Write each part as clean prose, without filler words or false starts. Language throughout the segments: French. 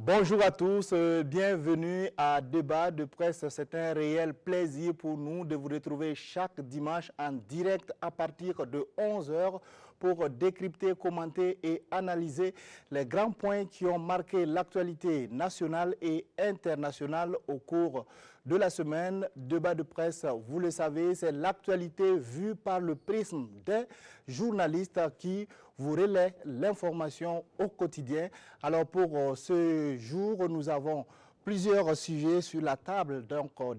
Bonjour à tous, bienvenue à Débat de presse. C'est un réel plaisir pour nous de vous retrouver chaque dimanche en direct à partir de 11 h pour décrypter, commenter et analyser les grands points qui ont marqué l'actualité nationale et internationale au cours de la semaine. Débat de presse, vous le savez, c'est l'actualité vue par le prisme des journalistes qui vous relaient l'information au quotidien. Alors pour ce jour, nous avons plusieurs sujets sur la table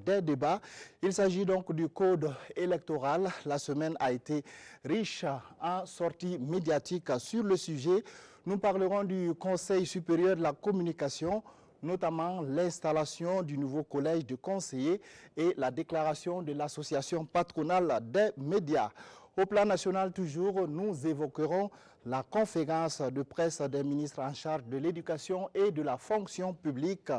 des débats. Il s'agit donc du code électoral. La semaine a été riche en sorties médiatiques sur le sujet. Nous parlerons du Conseil supérieur de la communication, notamment l'installation du nouveau collège de conseillers et la déclaration de l'association patronale des médias. Au plan national toujours, nous évoquerons la conférence de presse des ministres en charge de l'éducation et de la fonction publique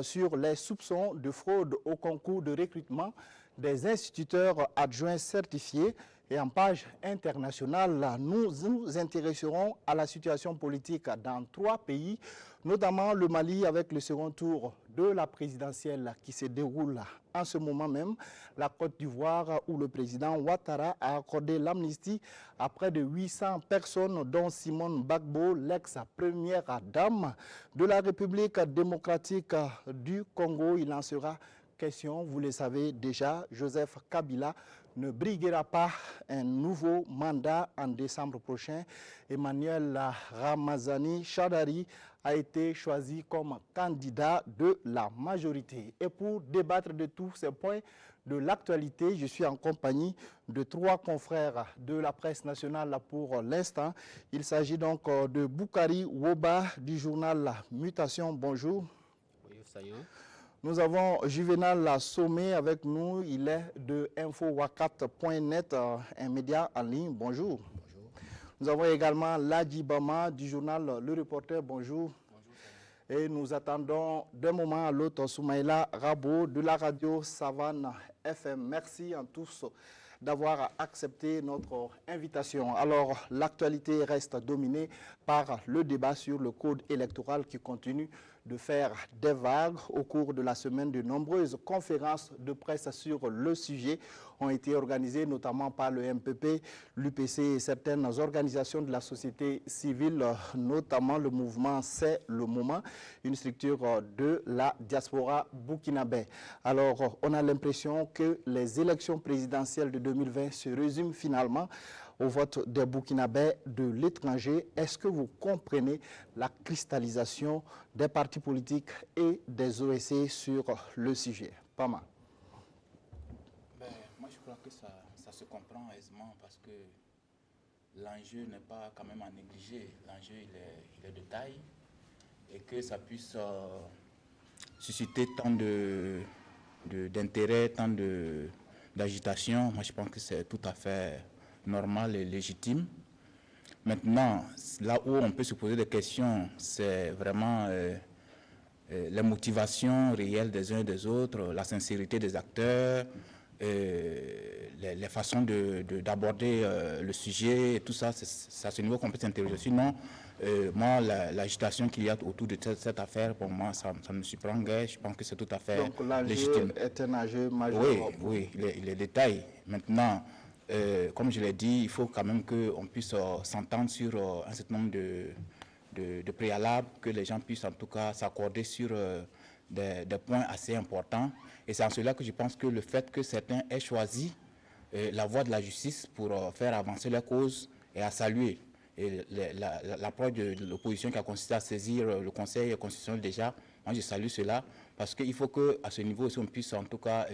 sur les soupçons de fraude au concours de recrutement des instituteurs adjoints certifiés. Et en page internationale, nous nous intéresserons à la situation politique dans 3 pays, notamment le Mali avec le second tour de la présidentielle qui se déroule en ce moment même, la Côte d'Ivoire où le président Ouattara a accordé l'amnistie à près de 800 personnes, dont Simone Gbagbo, l'ex-première dame de la République démocratique du Congo. Il en sera question, vous le savez déjà, Joseph Kabila ne briguera pas un nouveau mandat en décembre prochain. Emmanuel Ramazani Chadari a été choisi comme candidat de la majorité. Et pour débattre de tous ces points de l'actualité, je suis en compagnie de 3 confrères de la presse nationale pour l'instant. Il s'agit donc de Boukari Woba du journal Mutation. Bonjour. Oui, ça y est. Nous avons Juvenal Sommet avec nous, il est de infowakat.net, un média en ligne. Bonjour. Bonjour. Nous avons également Ladji Bama du journal Le Reporter. Bonjour. Bonjour. Et nous attendons d'un moment à l'autre Soumaïla Rabo de la radio Savane FM. Merci à tous d'avoir accepté notre invitation. Alors, l'actualité reste dominée par le débat sur le code électoral qui continue de faire des vagues. Au cours de la semaine, de nombreuses conférences de presse sur le sujet ont été organisées, notamment par le MPP, l'UPC et certaines organisations de la société civile, notamment le mouvement C'est le moment, une structure de la diaspora burkinabé. Alors, on a l'impression que les élections présidentielles de 2020 se résument finalement au vote des Burkinabés de l'étranger. Est-ce que vous comprenez la cristallisation des partis politiques et des OSC sur le sujet? Pama. Moi, je crois que ça se comprend aisément parce que l'enjeu n'est pas quand même à négliger. L'enjeu, il est de taille et que ça puisse susciter tant d'intérêt, tant d'agitation. Moi, je pense que c'est tout à fait normal et légitime. Maintenant, là où on peut se poser des questions, c'est vraiment les motivations réelles des uns et des autres, la sincérité des acteurs, les façons d'aborder le sujet, et tout ça, c'est à ce niveau qu'on peut s'interroger. Sinon, moi, l'agitation qu'il y a autour de cette affaire, pour moi, ça me surprend guère. Je pense que c'est tout à fait légitime. Donc l'enjeu est un enjeu majeur. Oui, les détails. Maintenant, comme je l'ai dit, il faut quand même qu'on puisse s'entendre sur un certain nombre de préalables, que les gens puissent en tout cas s'accorder sur des points assez importants. Et c'est en cela que je pense que le fait que certains aient choisi la voie de la justice pour faire avancer leur cause est à saluer. Et l'approche de l'opposition qui a consisté à saisir le Conseil constitutionnel déjà, moi je salue cela, parce qu'il faut qu'à ce niveau aussi on puisse en tout cas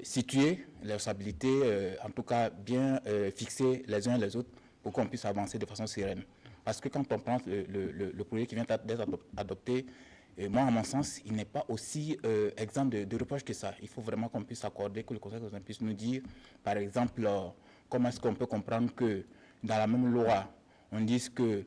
situer les responsabilités, en tout cas bien fixer les uns les autres pour qu'on puisse avancer de façon sereine. Parce que quand on prend le projet qui vient d'être adopté, moi, à mon sens, il n'est pas aussi exempt de reproches que ça. Il faut vraiment qu'on puisse accorder, que le Conseil constitutionnel puisse nous dire, par exemple, comment est-ce qu'on peut comprendre que dans la même loi, on dise que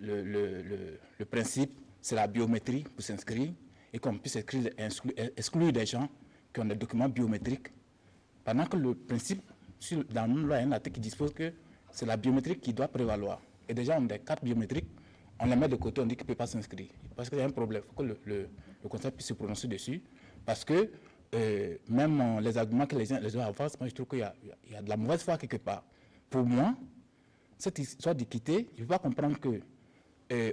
le principe, c'est la biométrie pour s'inscrire, et qu'on puisse exclure des gens qui ont des documents biométriques, pendant que le principe, dans la même loi, il y a un article qui dispose que c'est la biométrie qui doit prévaloir. Et déjà, on a des cartes biométriques, on les met de côté, on dit qu'ils ne peuvent pas s'inscrire. Parce qu'il y a un problème, il faut que le conseil puisse se prononcer dessus. Parce que même les arguments que les uns avancent, moi je trouve qu'il y a de la mauvaise foi quelque part. Pour moi, cette histoire d'équité, je ne peux pas comprendre que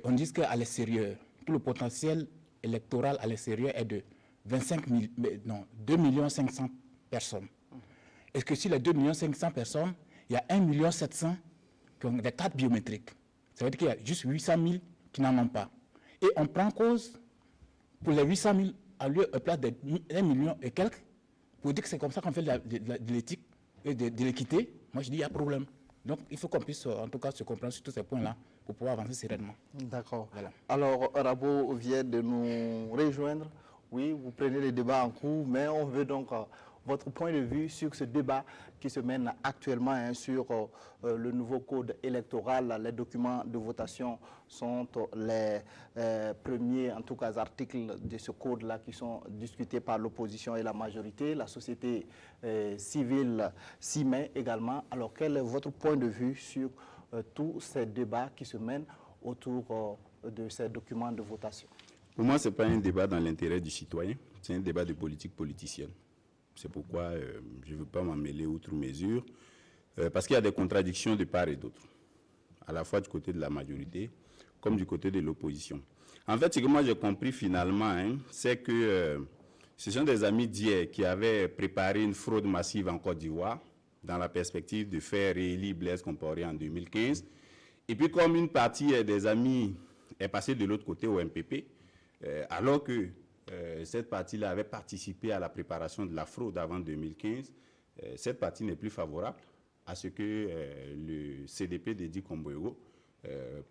on dise qu'à l'extérieur, tout le potentiel électoral à l'extérieur est de 2 500 000 personnes. Est-ce que sur les 2 500 000 personnes, il y a 1 700 000 qui ont des cartes biométriques? Ça veut dire qu'il y a juste 800 000 qui n'en ont pas. Et on prend en cause pour les 800 000 à lieu à place de 1 million et quelques, pour dire que c'est comme ça qu'on fait de l'éthique et de l'équité. Moi, je dis qu'il y a problème. Donc, il faut qu'on puisse, en tout cas, se comprendre sur tous ces points-là pour pouvoir avancer sereinement. D'accord. Voilà. Alors, Rabo vient de nous rejoindre. Oui, vous prenez les débats en cours, mais on veut donc votre point de vue sur ce débat qui se mène actuellement sur le nouveau code électoral. Les documents de votation sont les premiers, en tout cas, articles de ce code-là qui sont discutés par l'opposition et la majorité. La société civile s'y met également. Alors, quel est votre point de vue sur tous ces débats qui se mènent autour de ces documents de votation? Pour moi, ce n'est pas un débat dans l'intérêt du citoyen, c'est un débat de politique politicienne. C'est pourquoi je ne veux pas m'en mêler outre mesure, parce qu'il y a des contradictions de part et d'autre, à la fois du côté de la majorité comme du côté de l'opposition. En fait, ce que moi j'ai compris finalement, c'est que ce sont des amis d'hier qui avaient préparé une fraude massive en Côte d'Ivoire, dans la perspective de faire réélire Blaise Compaoré en 2015. Et puis comme une partie des amis est passée de l'autre côté au MPP, alors que cette partie-là avait participé à la préparation de la fraude avant 2015, cette partie n'est plus favorable à ce que le CDP d'Edi Komboego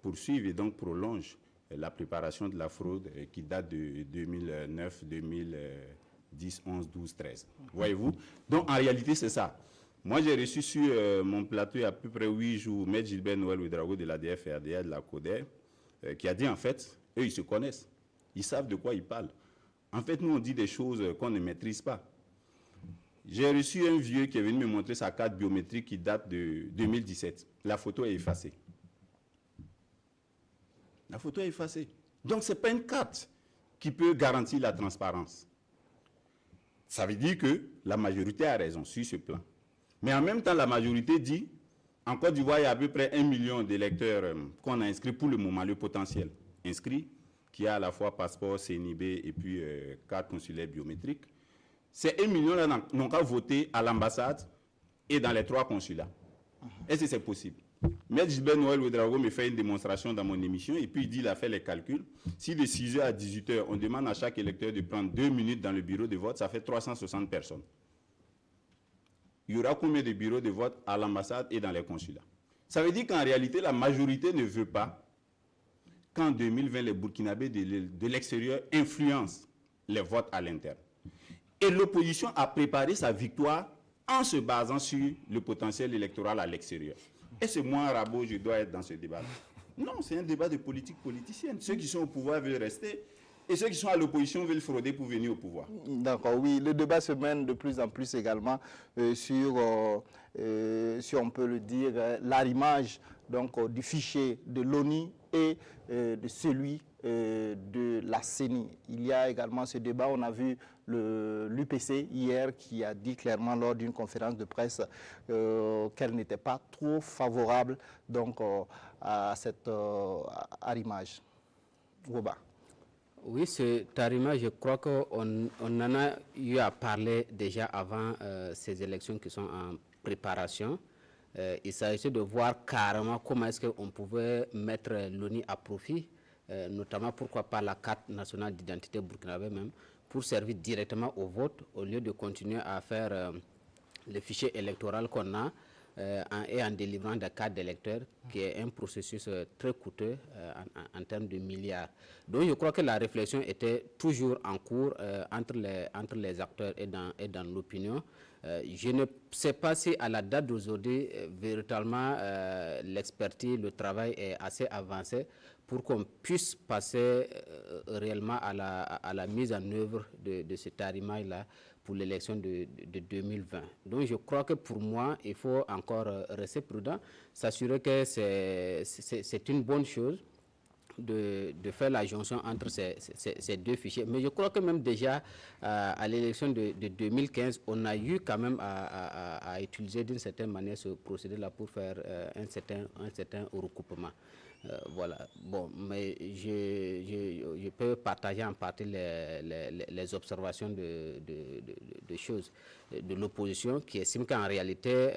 poursuive et donc prolonge la préparation de la fraude qui date de 2009, 2010, 11, 12, 13. Voyez-vous? Donc en réalité, c'est ça. Moi, j'ai reçu sur mon plateau il y a à peu près 8 jours M. Gilbert Noël Ouedraogo de l'ADF et RDA de la CODER qui a dit en fait, eux, ils se connaissent. Ils savent de quoi ils parlent. En fait, nous, on dit des choses qu'on ne maîtrise pas. J'ai reçu un vieux qui est venu me montrer sa carte biométrique qui date de 2017. La photo est effacée. La photo est effacée. Donc, ce n'est pas une carte qui peut garantir la transparence. Ça veut dire que la majorité a raison sur ce plan. Mais en même temps, la majorité dit, en Côte d'Ivoire, il y a à peu près 1 million d'électeurs qu'on a inscrits pour le moment, le potentiel inscrit, qui a à la fois passeport, CNIB et puis carte consulaire biométrique. Ces 1 million-là n'ont qu'à voter à l'ambassade et dans les 3 consulats. Est-ce que c'est possible? M. Gilbert Noël Ouedraogo me fait une démonstration dans mon émission et puis il dit, il a fait les calculs. Si de 6h à 18h, on demande à chaque électeur de prendre 2 minutes dans le bureau de vote, ça fait 360 personnes. Il y aura combien de bureaux de vote à l'ambassade et dans les consulats? Ça veut dire qu'en réalité, la majorité ne veut pas qu'en 2020, les Burkinabés de l'extérieur influencent les votes à l'interne. Et l'opposition a préparé sa victoire en se basant sur le potentiel électoral à l'extérieur. Et c'est moi, Rabo, je dois être dans ce débat-là. Non, c'est un débat de politique politicienne. Ceux qui sont au pouvoir veulent rester et ceux qui sont à l'opposition veulent frauder pour venir au pouvoir. D'accord, oui. Le débat se mène de plus en plus également sur, si on peut le dire, l'arrimage donc, du fichier de l'ONU et de celui de la CENI. Il y a également ce débat, on a vu l'UPC hier qui a dit clairement lors d'une conférence de presse qu'elle n'était pas trop favorable donc, à cet arrimage. Goba. Oui, cet arrimage, je crois qu'on en a eu à parler déjà avant ces élections qui sont en préparation. Il s'agissait de voir carrément comment est-ce qu'on pouvait mettre l'ONU à profit, notamment pourquoi pas la carte nationale d'identité burkinabé même, pour servir directement au vote au lieu de continuer à faire le fichier électoral qu'on a et en délivrant des cartes d'électeurs, qui est un processus très coûteux en termes de milliards. Donc je crois que la réflexion était toujours en cours entre les acteurs et dans l'opinion. Je ne sais pas si à la date d'aujourd'hui, véritablement, l'expertise, le travail est assez avancé pour qu'on puisse passer réellement à la mise en œuvre de cet arrimage-là pour l'élection de 2020. Donc je crois que pour moi, il faut encore rester prudent, s'assurer que c'est une bonne chose de faire la jonction entre ces deux fichiers. Mais je crois que même déjà à l'élection de 2015, on a eu quand même à utiliser d'une certaine manière ce procédé-là pour faire un certain recoupement. Voilà. Bon, mais je peux partager en partie les observations de choses de l'opposition qui estime qu'en réalité,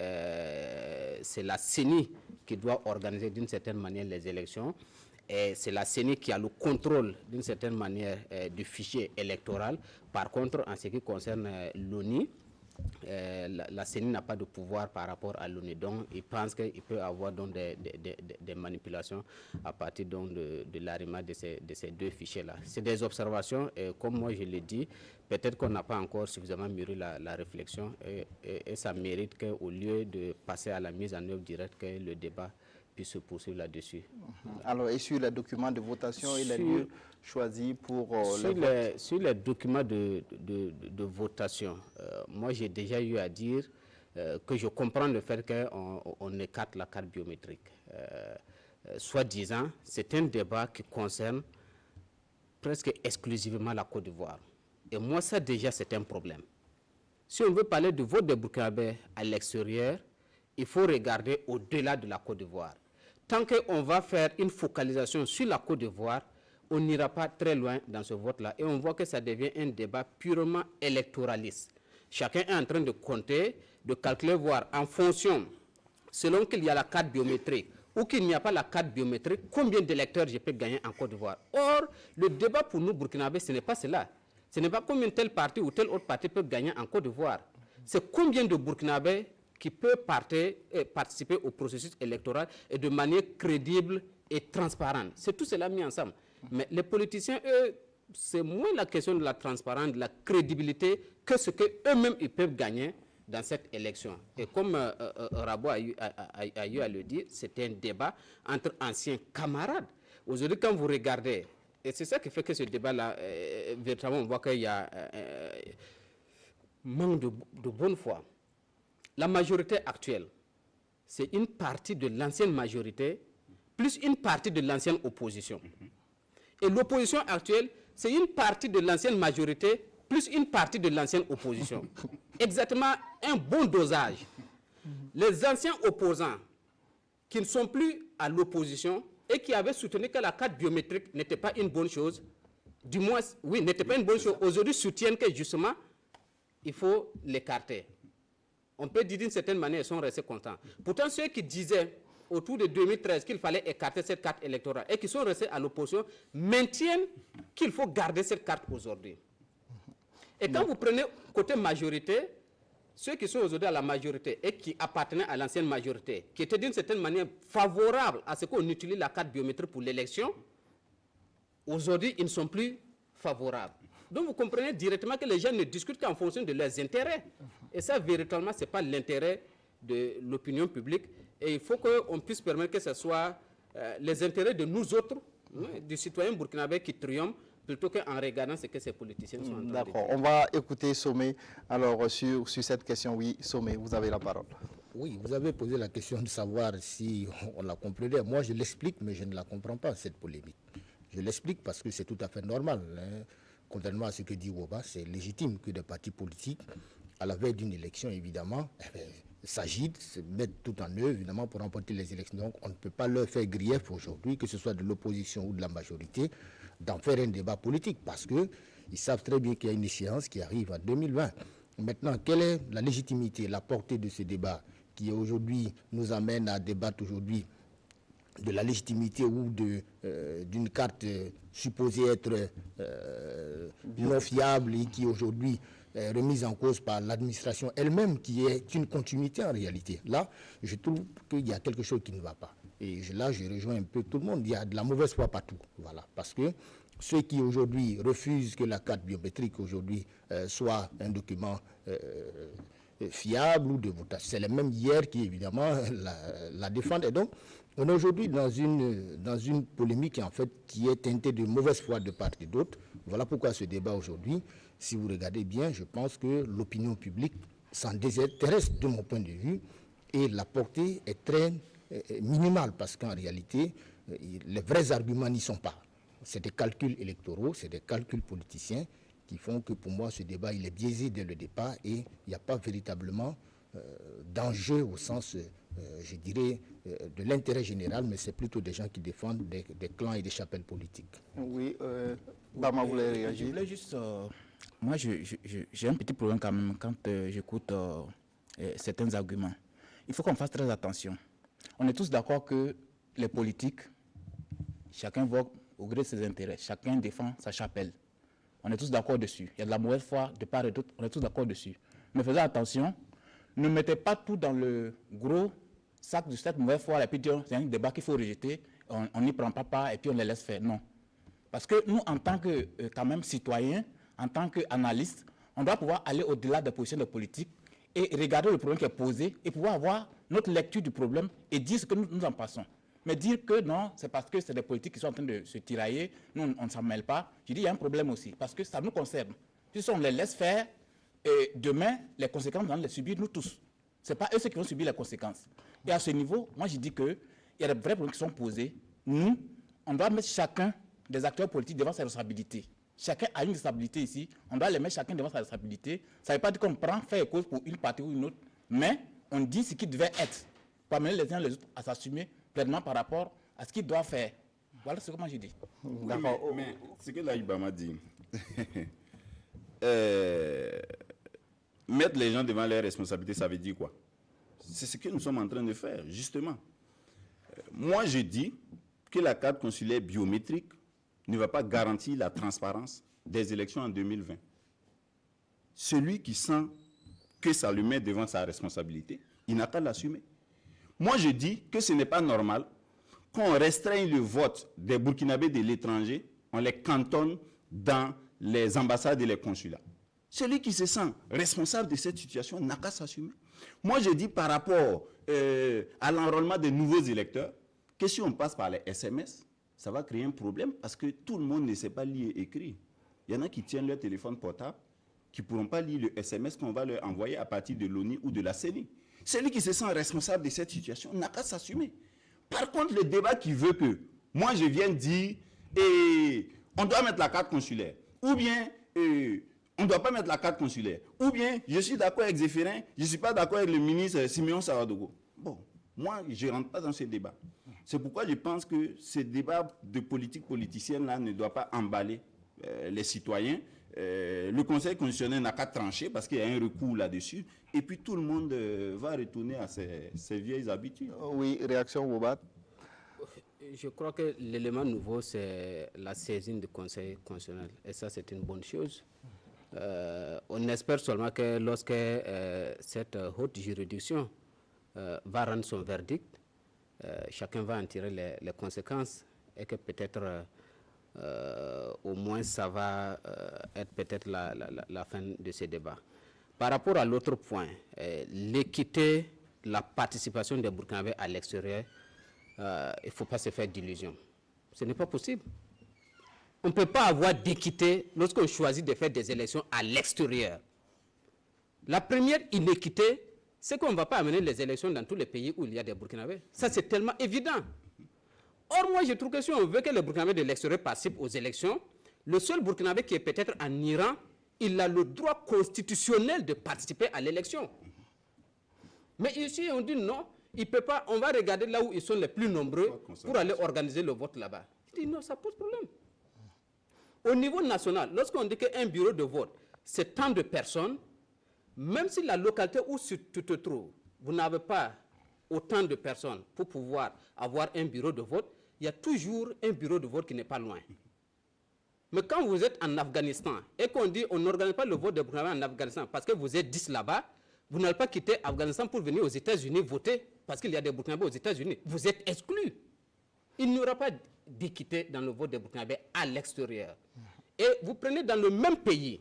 c'est la CENI qui doit organiser d'une certaine manière les élections. Et c'est la CENI qui a le contrôle d'une certaine manière du fichier électoral. Par contre, en ce qui concerne l'ONU, la CENI n'a pas de pouvoir par rapport à l'ONU. Donc, il pense qu'il peut y avoir donc, des manipulations à partir donc, de l'arrivée de ces deux fichiers-là. C'est des observations, et comme moi je l'ai dit, peut-être qu'on n'a pas encore suffisamment mûri la réflexion, et ça mérite qu'au lieu de passer à la mise en œuvre directe, que le débat puisse se poursuivre là-dessus. Alors, et sur les documents de votation et les lieux choisis pour sur les documents de votation, moi j'ai déjà eu à dire que je comprends le fait qu'on écarte la carte biométrique. Soit disant, c'est un débat qui concerne presque exclusivement la Côte d'Ivoire. Et moi, ça déjà, c'est un problème. Si on veut parler du vote des Burkinabés à l'extérieur, il faut regarder au-delà de la Côte d'Ivoire. Tant qu'on va faire une focalisation sur la Côte d'Ivoire, on n'ira pas très loin dans ce vote-là. Et on voit que ça devient un débat purement électoraliste. Chacun est en train de compter, de calculer, voir en fonction, selon qu'il y a la carte biométrique ou qu'il n'y a pas la carte biométrique, combien d'électeurs je peux gagner en Côte d'Ivoire. Or, le débat pour nous, Burkinabés, ce n'est pas cela. Ce n'est pas combien tel parti ou tel autre parti peut gagner en Côte d'Ivoire. C'est combien de Burkinabés qui peut participer au processus électoral et de manière crédible et transparente. C'est tout cela mis ensemble. Mais les politiciens, eux, c'est moins la question de la transparence, de la crédibilité, que ce qu'eux-mêmes ils peuvent gagner dans cette élection. Et comme Rabo a eu à le dire, c'est un débat entre anciens camarades. Aujourd'hui, quand vous regardez, et c'est ça qui fait que ce débat-là, véritablement, on voit qu'il y a manque de bonne foi. La majorité actuelle, c'est une partie de l'ancienne majorité, plus une partie de l'ancienne opposition. Et l'opposition actuelle, c'est une partie de l'ancienne majorité, plus une partie de l'ancienne opposition. Exactement un bon dosage. Les anciens opposants qui ne sont plus à l'opposition et qui avaient soutenu que la carte biométrique n'était pas une bonne chose, du moins, oui, n'était pas une bonne chose, aujourd'hui soutiennent que justement, il faut l'écarter. On peut dire d'une certaine manière, ils sont restés contents. Pourtant, ceux qui disaient autour de 2013 qu'il fallait écarter cette carte électorale et qui sont restés à l'opposition maintiennent qu'il faut garder cette carte aujourd'hui. Et quand vous prenez côté majorité, ceux qui sont aujourd'hui à la majorité et qui appartenaient à l'ancienne majorité, qui étaient d'une certaine manière favorables à ce qu'on utilise la carte biométrique pour l'élection, aujourd'hui, ils ne sont plus favorables. Donc vous comprenez directement que les gens ne discutent qu'en fonction de leurs intérêts. Et ça, véritablement, ce n'est pas l'intérêt de l'opinion publique. Et il faut qu'on puisse permettre que ce soit les intérêts de nous autres, des citoyens burkinabés qui triomphent, plutôt qu'en regardant ce que ces politiciens sont en train de dire. D'accord, on va écouter Somé. Alors, sur cette question, oui, Somé, vous avez la parole. Oui, vous avez posé la question de savoir si on la comprenait. Moi, je l'explique, mais je ne la comprends pas, cette polémique. Je l'explique parce que c'est tout à fait normal. Hein. Contrairement à ce que dit Woba, c'est légitime que des partis politiques, à la veille d'une élection, évidemment, s'agitent, se mettent tout en œuvre, évidemment, pour remporter les élections. Donc, on ne peut pas leur faire grief aujourd'hui, que ce soit de l'opposition ou de la majorité, d'en faire un débat politique, parce qu'ils savent très bien qu'il y a une échéance qui arrive en 2020. Maintenant, quelle est la légitimité, la portée de ce débat qui aujourd'hui nous amène à débattre aujourd'hui de la légitimité ou d'une carte supposée être non fiable et qui aujourd'hui est remise en cause par l'administration elle-même, qui est une continuité en réalité. Là, je trouve qu'il y a quelque chose qui ne va pas. Et là, je rejoins un peu tout le monde. Il y a de la mauvaise foi partout. Voilà. Parce que ceux qui aujourd'hui refusent que la carte biométrique aujourd'hui soit un document fiable ou de votation, c'est les mêmes hier qui évidemment la défendent. Et donc, on est aujourd'hui dans une polémique en fait qui est teintée de mauvaise foi de part et d'autre. Voilà pourquoi ce débat aujourd'hui, si vous regardez bien, je pense que l'opinion publique s'en désintéresse de mon point de vue et la portée est très minimale parce qu'en réalité, les vrais arguments n'y sont pas. C'est des calculs électoraux, c'est des calculs politiciens qui font que pour moi ce débat il est biaisé dès le départ et il n'y a pas véritablement d'enjeu au sens, je dirais, de l'intérêt général, mais c'est plutôt des gens qui défendent des clans et des chapelles politiques. Oui, Bama voulait réagir. Je voulais juste... moi, j'ai un petit problème quand même quand j'écoute certains arguments. Il faut qu'on fasse très attention. On est tous d'accord que les politiques, chacun vote au gré de ses intérêts, chacun défend sa chapelle. On est tous d'accord dessus. Il y a de la mauvaise foi de part et d'autre, on est tous d'accord dessus. Mais faisons attention, ne mettez pas tout dans le gros sac de cette mauvaise foi et puis dire c'est un débat qu'il faut rejeter, on n'y prend pas part et puis on les laisse faire. Non. Parce que nous, en tant que quand même citoyens, en tant qu'analystes, on doit pouvoir aller au-delà des positions de politique et regarder le problème qui est posé et pouvoir avoir notre lecture du problème et dire ce que nous en passons. Mais dire que non, c'est parce que c'est des politiques qui sont en train de se tirailler, nous on ne s'en mêle pas, je dis il y a un problème aussi, parce que ça nous concerne. Si on les laisse faire, et demain, les conséquences, on va les subir nous tous. Ce n'est pas eux ceux qui vont subir les conséquences. Et à ce niveau, moi je dis qu'il y a des vrais problèmes qui sont posés. Nous, on doit mettre chacun des acteurs politiques devant ses responsabilités. Chacun a une responsabilité ici, on doit les mettre chacun devant sa responsabilité. Ça ne veut pas dire qu'on prend fait et cause pour une partie ou une autre, mais on dit ce qui devait être, pour amener les uns les autres à s'assumer pleinement par rapport à ce qu'ils doivent faire. Voilà ce que moi j'ai dit. Oui, mais ce que l'Aïba m'a dit, mettre les gens devant leurs responsabilités, ça veut dire quoi? C'est ce que nous sommes en train de faire, justement. Moi, je dis que la carte consulaire biométrique ne va pas garantir la transparence des élections en 2020. Celui qui sent que ça le met devant sa responsabilité, il n'a qu'à l'assumer. Moi, je dis que ce n'est pas normal qu'on restreigne le vote des Burkinabés de l'étranger, on les cantonne dans les ambassades et les consulats. Celui qui se sent responsable de cette situation n'a qu'à s'assumer. Moi, je dis par rapport à l'enrôlement des nouveaux électeurs, que si on passe par les SMS, ça va créer un problème parce que tout le monde ne sait pas lire et écrire. Il y en a qui tiennent leur téléphone portable, qui ne pourront pas lire le SMS qu'on va leur envoyer à partir de l'ONU ou de la CENI. Celui qui se sent responsable de cette situation n'a qu'à s'assumer. Par contre, le débat qui veut que, moi je viens dire, on doit mettre la carte consulaire, ou bien on ne doit pas mettre la carte consulaire, ou bien je suis d'accord avec Zéphirin, je ne suis pas d'accord avec le ministre Simeon Saradogo. Bon, moi je ne rentre pas dans ce débat. C'est pourquoi je pense que ce débat de politique politicienne-là ne doit pas emballer les citoyens. Le Conseil constitutionnel n'a qu'à trancher parce qu'il y a un recours là-dessus. Et puis tout le monde va retourner à ses vieilles habitudes. Oui, réaction Wobat. Je crois que l'élément nouveau, c'est la saisine du Conseil constitutionnel. Et ça, c'est une bonne chose. On espère seulement que lorsque cette haute juridiction va rendre son verdict, chacun va en tirer les conséquences et que peut-être au moins ça va être peut-être la fin de ce débat. Par rapport à l'autre point, l'équité, la participation des Burkinabés à l'extérieur, il ne faut pas se faire d'illusions. Ce n'est pas possible. On ne peut pas avoir d'équité lorsqu'on choisit de faire des élections à l'extérieur. La première inéquité, c'est qu'on ne va pas amener les élections dans tous les pays où il y a des Burkinabés. Ça, c'est tellement évident. Or, moi, je trouve que si on veut que les Burkinabés de l'extérieur participent aux élections, le seul Burkinabé qui est peut-être en Iran, il a le droit constitutionnel de participer à l'élection. Mais ici, on dit non, il ne peut pas, on va regarder là où ils sont les plus nombreux pour aller organiser le vote là-bas. Je dis non, ça pose problème. Au niveau national, lorsqu'on dit qu'un bureau de vote, c'est tant de personnes, même si la localité où tu te trouves, vous n'avez pas autant de personnes pour pouvoir avoir un bureau de vote, il y a toujours un bureau de vote qui n'est pas loin. Mais quand vous êtes en Afghanistan et qu'on dit on n'organise pas le vote des Burkinabés en Afghanistan parce que vous êtes 10 là-bas, vous n'allez pas quitter Afghanistan pour venir aux États-Unis voter parce qu'il y a des Burkinabés aux États-Unis. Vous êtes exclus. Il n'y aura pas d'équité dans le vote des Burkinabés à l'extérieur. Et vous prenez dans le même pays,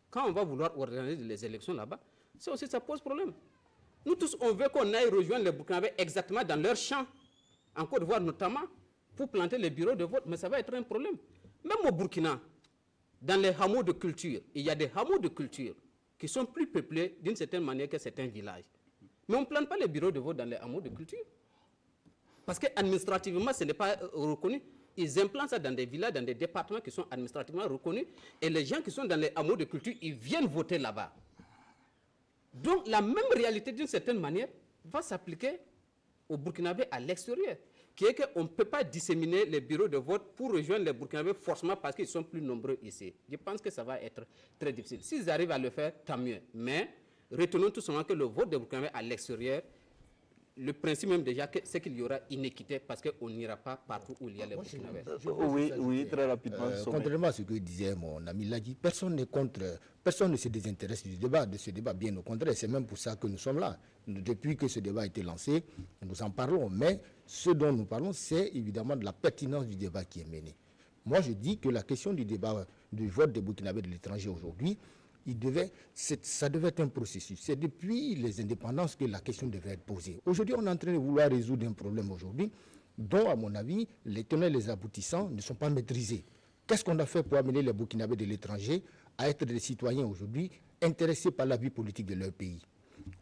quand on va vouloir organiser les élections là-bas, ça aussi, ça pose problème. Nous tous, on veut qu'on aille rejoindre les Burkinabés exactement dans leur champ, en Côte d'Ivoire notamment, pour planter les bureaux de vote, mais ça va être un problème. Même au Burkina, dans les hameaux de culture, il y a des hameaux de culture qui sont plus peuplés d'une certaine manière que certains villages. Mais on ne plante pas les bureaux de vote dans les hameaux de culture. Parce qu'administrativement, ce n'est pas reconnu. Ils implantent ça dans des villages, dans des départements qui sont administrativement reconnus. Et les gens qui sont dans les hameaux de culture, ils viennent voter là-bas. Donc la même réalité, d'une certaine manière, va s'appliquer aux Burkinabés à l'extérieur, qui est qu'on ne peut pas disséminer les bureaux de vote pour rejoindre les Burkinabés forcément parce qu'ils sont plus nombreux ici. Je pense que ça va être très difficile. S'ils arrivent à le faire, tant mieux. Mais retenons tout simplement que le vote des Burkinabés à l'extérieur, le principe même déjà, c'est qu'il y aura inéquité parce qu'on n'ira pas partout où il y a les Burkinabés. Oui, très rapidement. Contrairement à ce que disait mon ami Ladi, personne n'est contre, personne ne se désintéresse de ce débat, bien au contraire. C'est même pour ça que nous sommes là. Depuis que ce débat a été lancé, nous en parlons. Mais ce dont nous parlons, c'est évidemment de la pertinence du débat qui est mené. Moi, je dis que la question du débat, du vote des Burkinabés de l'étranger aujourd'hui, ça devait être un processus. C'est depuis les indépendances que la question devait être posée. Aujourd'hui, on est en train de vouloir résoudre un problème aujourd'hui dont, à mon avis, les tenants et les aboutissants ne sont pas maîtrisés. Qu'est-ce qu'on a fait pour amener les Burkinabés de l'étranger à être des citoyens aujourd'hui intéressés par la vie politique de leur pays?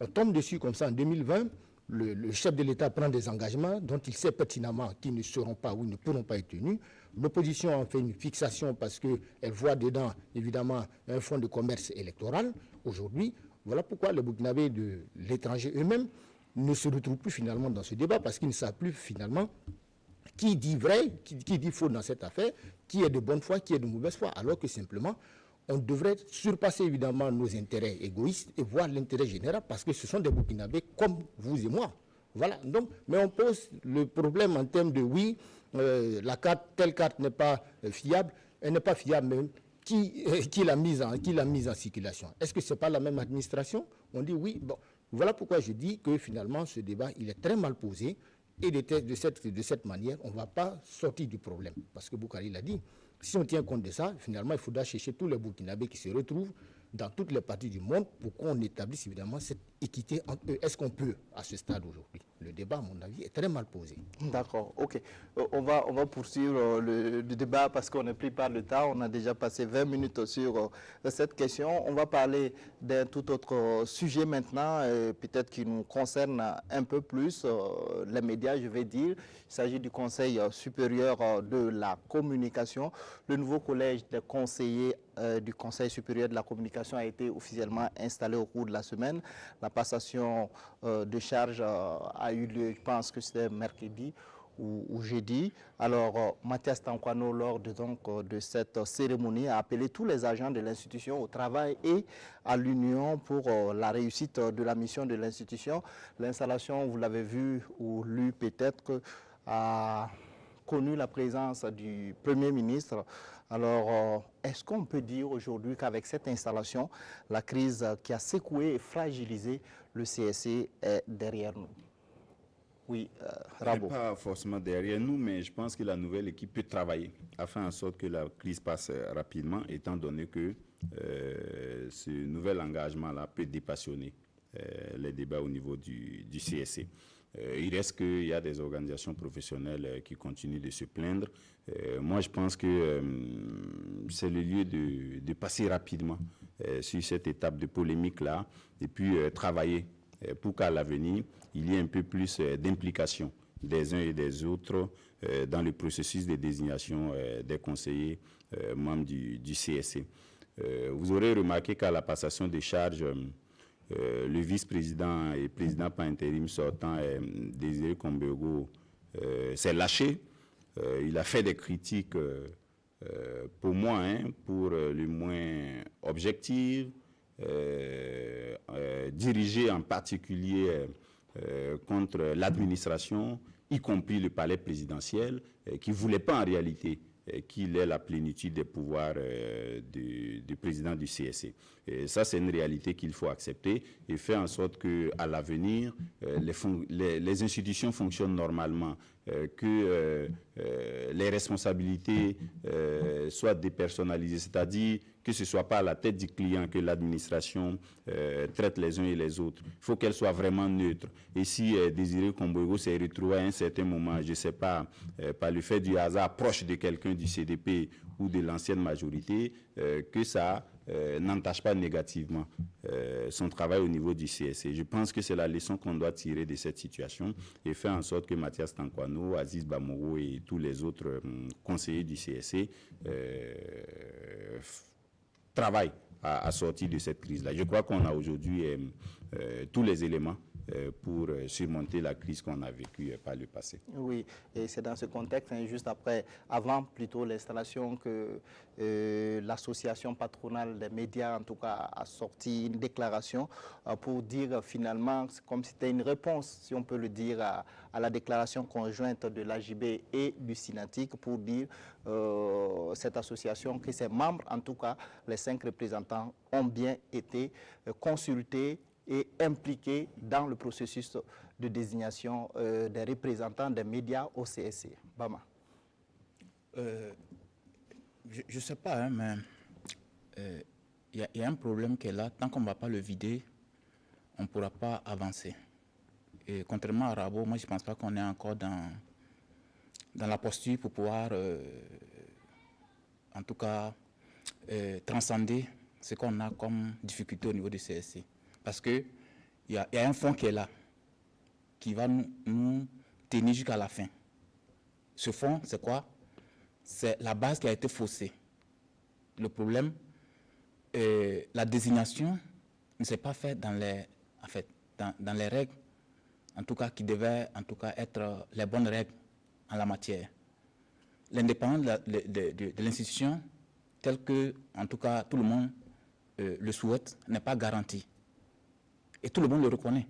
On tombe dessus comme ça en 2020. Le chef de l'État prend des engagements dont il sait pertinemment qu'ils ne seront pas ou ne pourront pas être tenus. L'opposition en fait une fixation parce qu'elle voit dedans, évidemment, un fonds de commerce électoral. Aujourd'hui, voilà pourquoi les Burkinabés de l'étranger eux-mêmes ne se retrouvent plus finalement dans ce débat parce qu'ils ne savent plus finalement qui dit vrai, qui dit faux dans cette affaire, qui est de bonne foi, qui est de mauvaise foi, alors que simplement, on devrait surpasser évidemment nos intérêts égoïstes et voir l'intérêt général parce que ce sont des Burkinabés comme vous et moi. Voilà. Donc, mais on pose le problème en termes de oui, telle carte n'est pas fiable, elle n'est pas fiable même. Qui l'a mise en circulation? Est-ce que ce n'est pas la même administration? On dit oui. Bon, voilà pourquoi je dis que finalement ce débat il est très mal posé et de cette manière on ne va pas sortir du problème parce que Boukari l'a dit. Si on tient compte de ça, finalement, il faudra chercher tous les Burkinabés qui se retrouvent dans toutes les parties du monde pour qu'on établisse évidemment cette équité entre eux. Est-ce qu'on peut à ce stade aujourd'hui? Le débat, à mon avis, est très mal posé. D'accord, ok. On va poursuivre le débat parce qu'on n'est plus par le temps. On a déjà passé 20 minutes sur cette question. On va parler d'un tout autre sujet maintenant, peut-être qui nous concerne un peu plus, les médias, je vais dire. Il s'agit du Conseil supérieur de la communication. Le nouveau collège des conseillers du Conseil supérieur de la communication a été officiellement installé au cours de la semaine. La passation de charge a eu lieu, je pense que c'était mercredi ou jeudi. Alors, Mathias Tankwano, lors de cette cérémonie, a appelé tous les agents de l'institution au travail et à l'union pour la réussite de la mission de l'institution. L'installation, vous l'avez vu ou lu peut-être, a connu la présence du Premier ministre. Alors, est-ce qu'on peut dire aujourd'hui qu'avec cette installation, la crise qui a secoué et fragilisé le CSC est derrière nous? Oui, Rabo. Pas forcément derrière nous, mais je pense que la nouvelle équipe peut travailler à faire en sorte que la crise passe rapidement, étant donné que ce nouvel engagement-là peut dépassionner les débats au niveau du CSC. Il reste qu'il y a des organisations professionnelles qui continuent de se plaindre. Moi, je pense que c'est le lieu de passer rapidement sur cette étape de polémique-là et puis travailler pour qu'à l'avenir, il y ait un peu plus d'implication des uns et des autres dans le processus de désignation des conseillers membres du CSC. Vous aurez remarqué qu'à la passation des charges, le vice-président et président par intérim sortant, Désiré Kambego, s'est lâché. Il a fait des critiques, pour moi, pour le moins objectives, dirigées en particulier contre l'administration, y compris le palais présidentiel, qui ne voulait pas en réalité qu'il ait la plénitude des pouvoirs du président du CSC. Et ça, c'est une réalité qu'il faut accepter et faire en sorte qu'à l'avenir, les institutions fonctionnent normalement, que les responsabilités soient dépersonnalisées, c'est-à-dire que ce ne soit pas à la tête du client que l'administration traite les uns et les autres. Il faut qu'elle soit vraiment neutre. Et si Désiré Kambego s'est retrouvé à un certain moment, je ne sais pas, par le fait du hasard proche de quelqu'un du CDP ou de l'ancienne majorité, que ça n'entache pas négativement son travail au niveau du CSC. Je pense que c'est la leçon qu'on doit tirer de cette situation et faire en sorte que Mathias Tankwano, Aziz Bamoro et tous les autres conseillers du CSC travaillent à sortir de cette crise-là. Je crois qu'on a aujourd'hui tous les éléments pour surmonter la crise qu'on a vécue par le passé. Oui, et c'est dans ce contexte, juste après, avant plutôt l'installation, que l'association patronale des médias, en tout cas, a sorti une déclaration pour dire finalement, comme c'était une réponse, si on peut le dire, à la déclaration conjointe de l'AJB et du SYNATIC pour dire cette association que ses membres, en tout cas les 5 représentants, ont bien été consultés et impliqués dans le processus de désignation des représentants des médias au CSC. Bama. Je ne sais pas, hein, mais il y a un problème qui est là. Tant qu'on ne va pas le vider, on ne pourra pas avancer. Et contrairement à Rabo, moi je ne pense pas qu'on est encore dans la posture pour pouvoir, en tout cas, transcender ce qu'on a comme difficulté au niveau du CSC. Parce qu'il y a un fonds qui est là, qui va nous tenir jusqu'à la fin. Ce fonds, c'est quoi? C'est la base qui a été faussée. Le problème, la désignation ne s'est pas faite dans les règles, en tout cas qui devaient être les bonnes règles en la matière. L'indépendance de l'institution, telle que, en tout cas, tout le monde le souhaite, n'est pas garantie. Et tout le monde le reconnaît.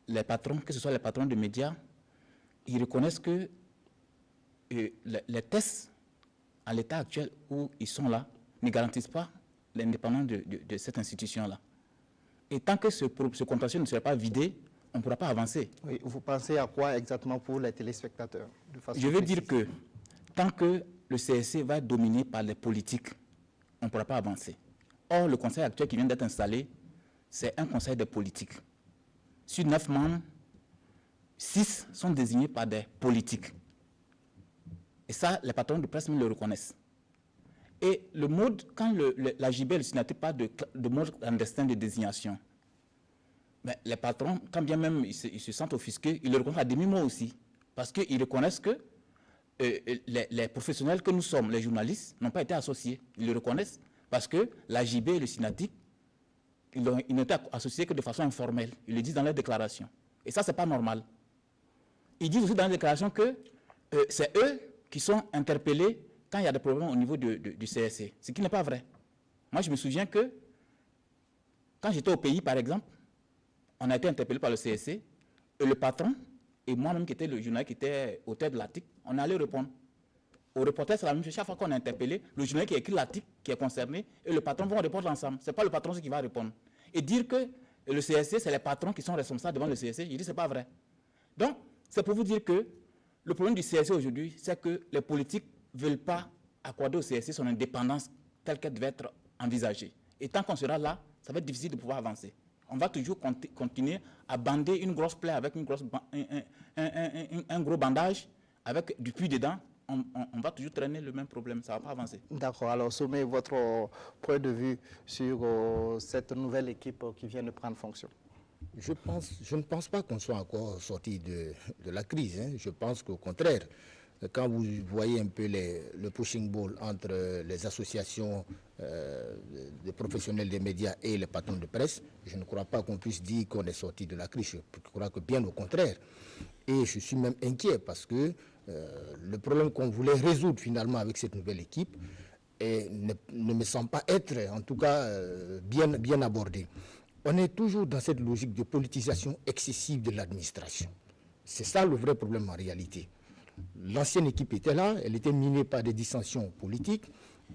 Les patrons, que ce soit les patrons de médias, ils reconnaissent que les tests, à l'état actuel où ils sont là, ne garantissent pas l'indépendance de cette institution-là. Et tant que ce contentieux ne sera pas vidé, on ne pourra pas avancer. Oui, vous pensez à quoi exactement pour les téléspectateurs? Je veux dire que tant que le CSC va être dominé par les politiques, on ne pourra pas avancer. Or, le conseil actuel qui vient d'être installé, c'est un conseil de politique. Sur 9 membres, 6 sont désignés par des politiques. Et ça, les patrons de presse le reconnaissent. Et le mode, quand la JB et le SYNATIC parlent de mode clandestin de désignation, mais les patrons, quand bien même ils se sentent offusqués, ils le reconnaissent à demi-mot aussi. Parce qu'ils reconnaissent que les professionnels que nous sommes, les journalistes, n'ont pas été associés. Ils le reconnaissent parce que la JB et le SYNATIC, ils n'ont été associés que de façon informelle. Ils le disent dans leur déclaration. Et ça, ce n'est pas normal. Ils disent aussi dans la déclaration que c'est eux qui sont interpellés quand il y a des problèmes au niveau du CSC. Ce qui n'est pas vrai. Moi, je me souviens que quand j'étais au pays, par exemple, on a été interpellé par le CSC et le patron et moi-même qui était le journaliste qui était auteur de l'article, on allait répondre. Au reporter, c'est la même chose. Chaque fois qu'on est interpellé, le journaliste qui a écrit l'article, qui est concerné, et le patron vont répondre ensemble. Ce n'est pas le patron qui va répondre. Et dire que le CSC, c'est les patrons qui sont responsables devant le CSC, je dis que ce n'est pas vrai. Donc, c'est pour vous dire que le problème du CSC aujourd'hui, c'est que les politiques ne veulent pas accorder au CSC son indépendance telle qu'elle devait être envisagée. Et tant qu'on sera là, ça va être difficile de pouvoir avancer. On va toujours continuer à bander une grosse plaie avec un gros bandage, avec du puits dedans. On va toujours traîner le même problème, ça ne va pas avancer. D'accord, alors Sommet, votre point de vue sur cette nouvelle équipe qui vient de prendre fonction? Je ne pense pas qu'on soit encore sorti de la crise. Hein. Je pense qu'au contraire, quand vous voyez un peu le pushing ball entre les associations de professionnels des médias et les patrons de presse, je ne crois pas qu'on puisse dire qu'on est sorti de la crise. Je crois que bien au contraire. Et je suis même inquiet parce que le problème qu'on voulait résoudre finalement avec cette nouvelle équipe ne me semble pas être, en tout cas, bien abordé. On est toujours dans cette logique de politisation excessive de l'administration. C'est ça le vrai problème en réalité. L'ancienne équipe était là, elle était minée par des dissensions politiques.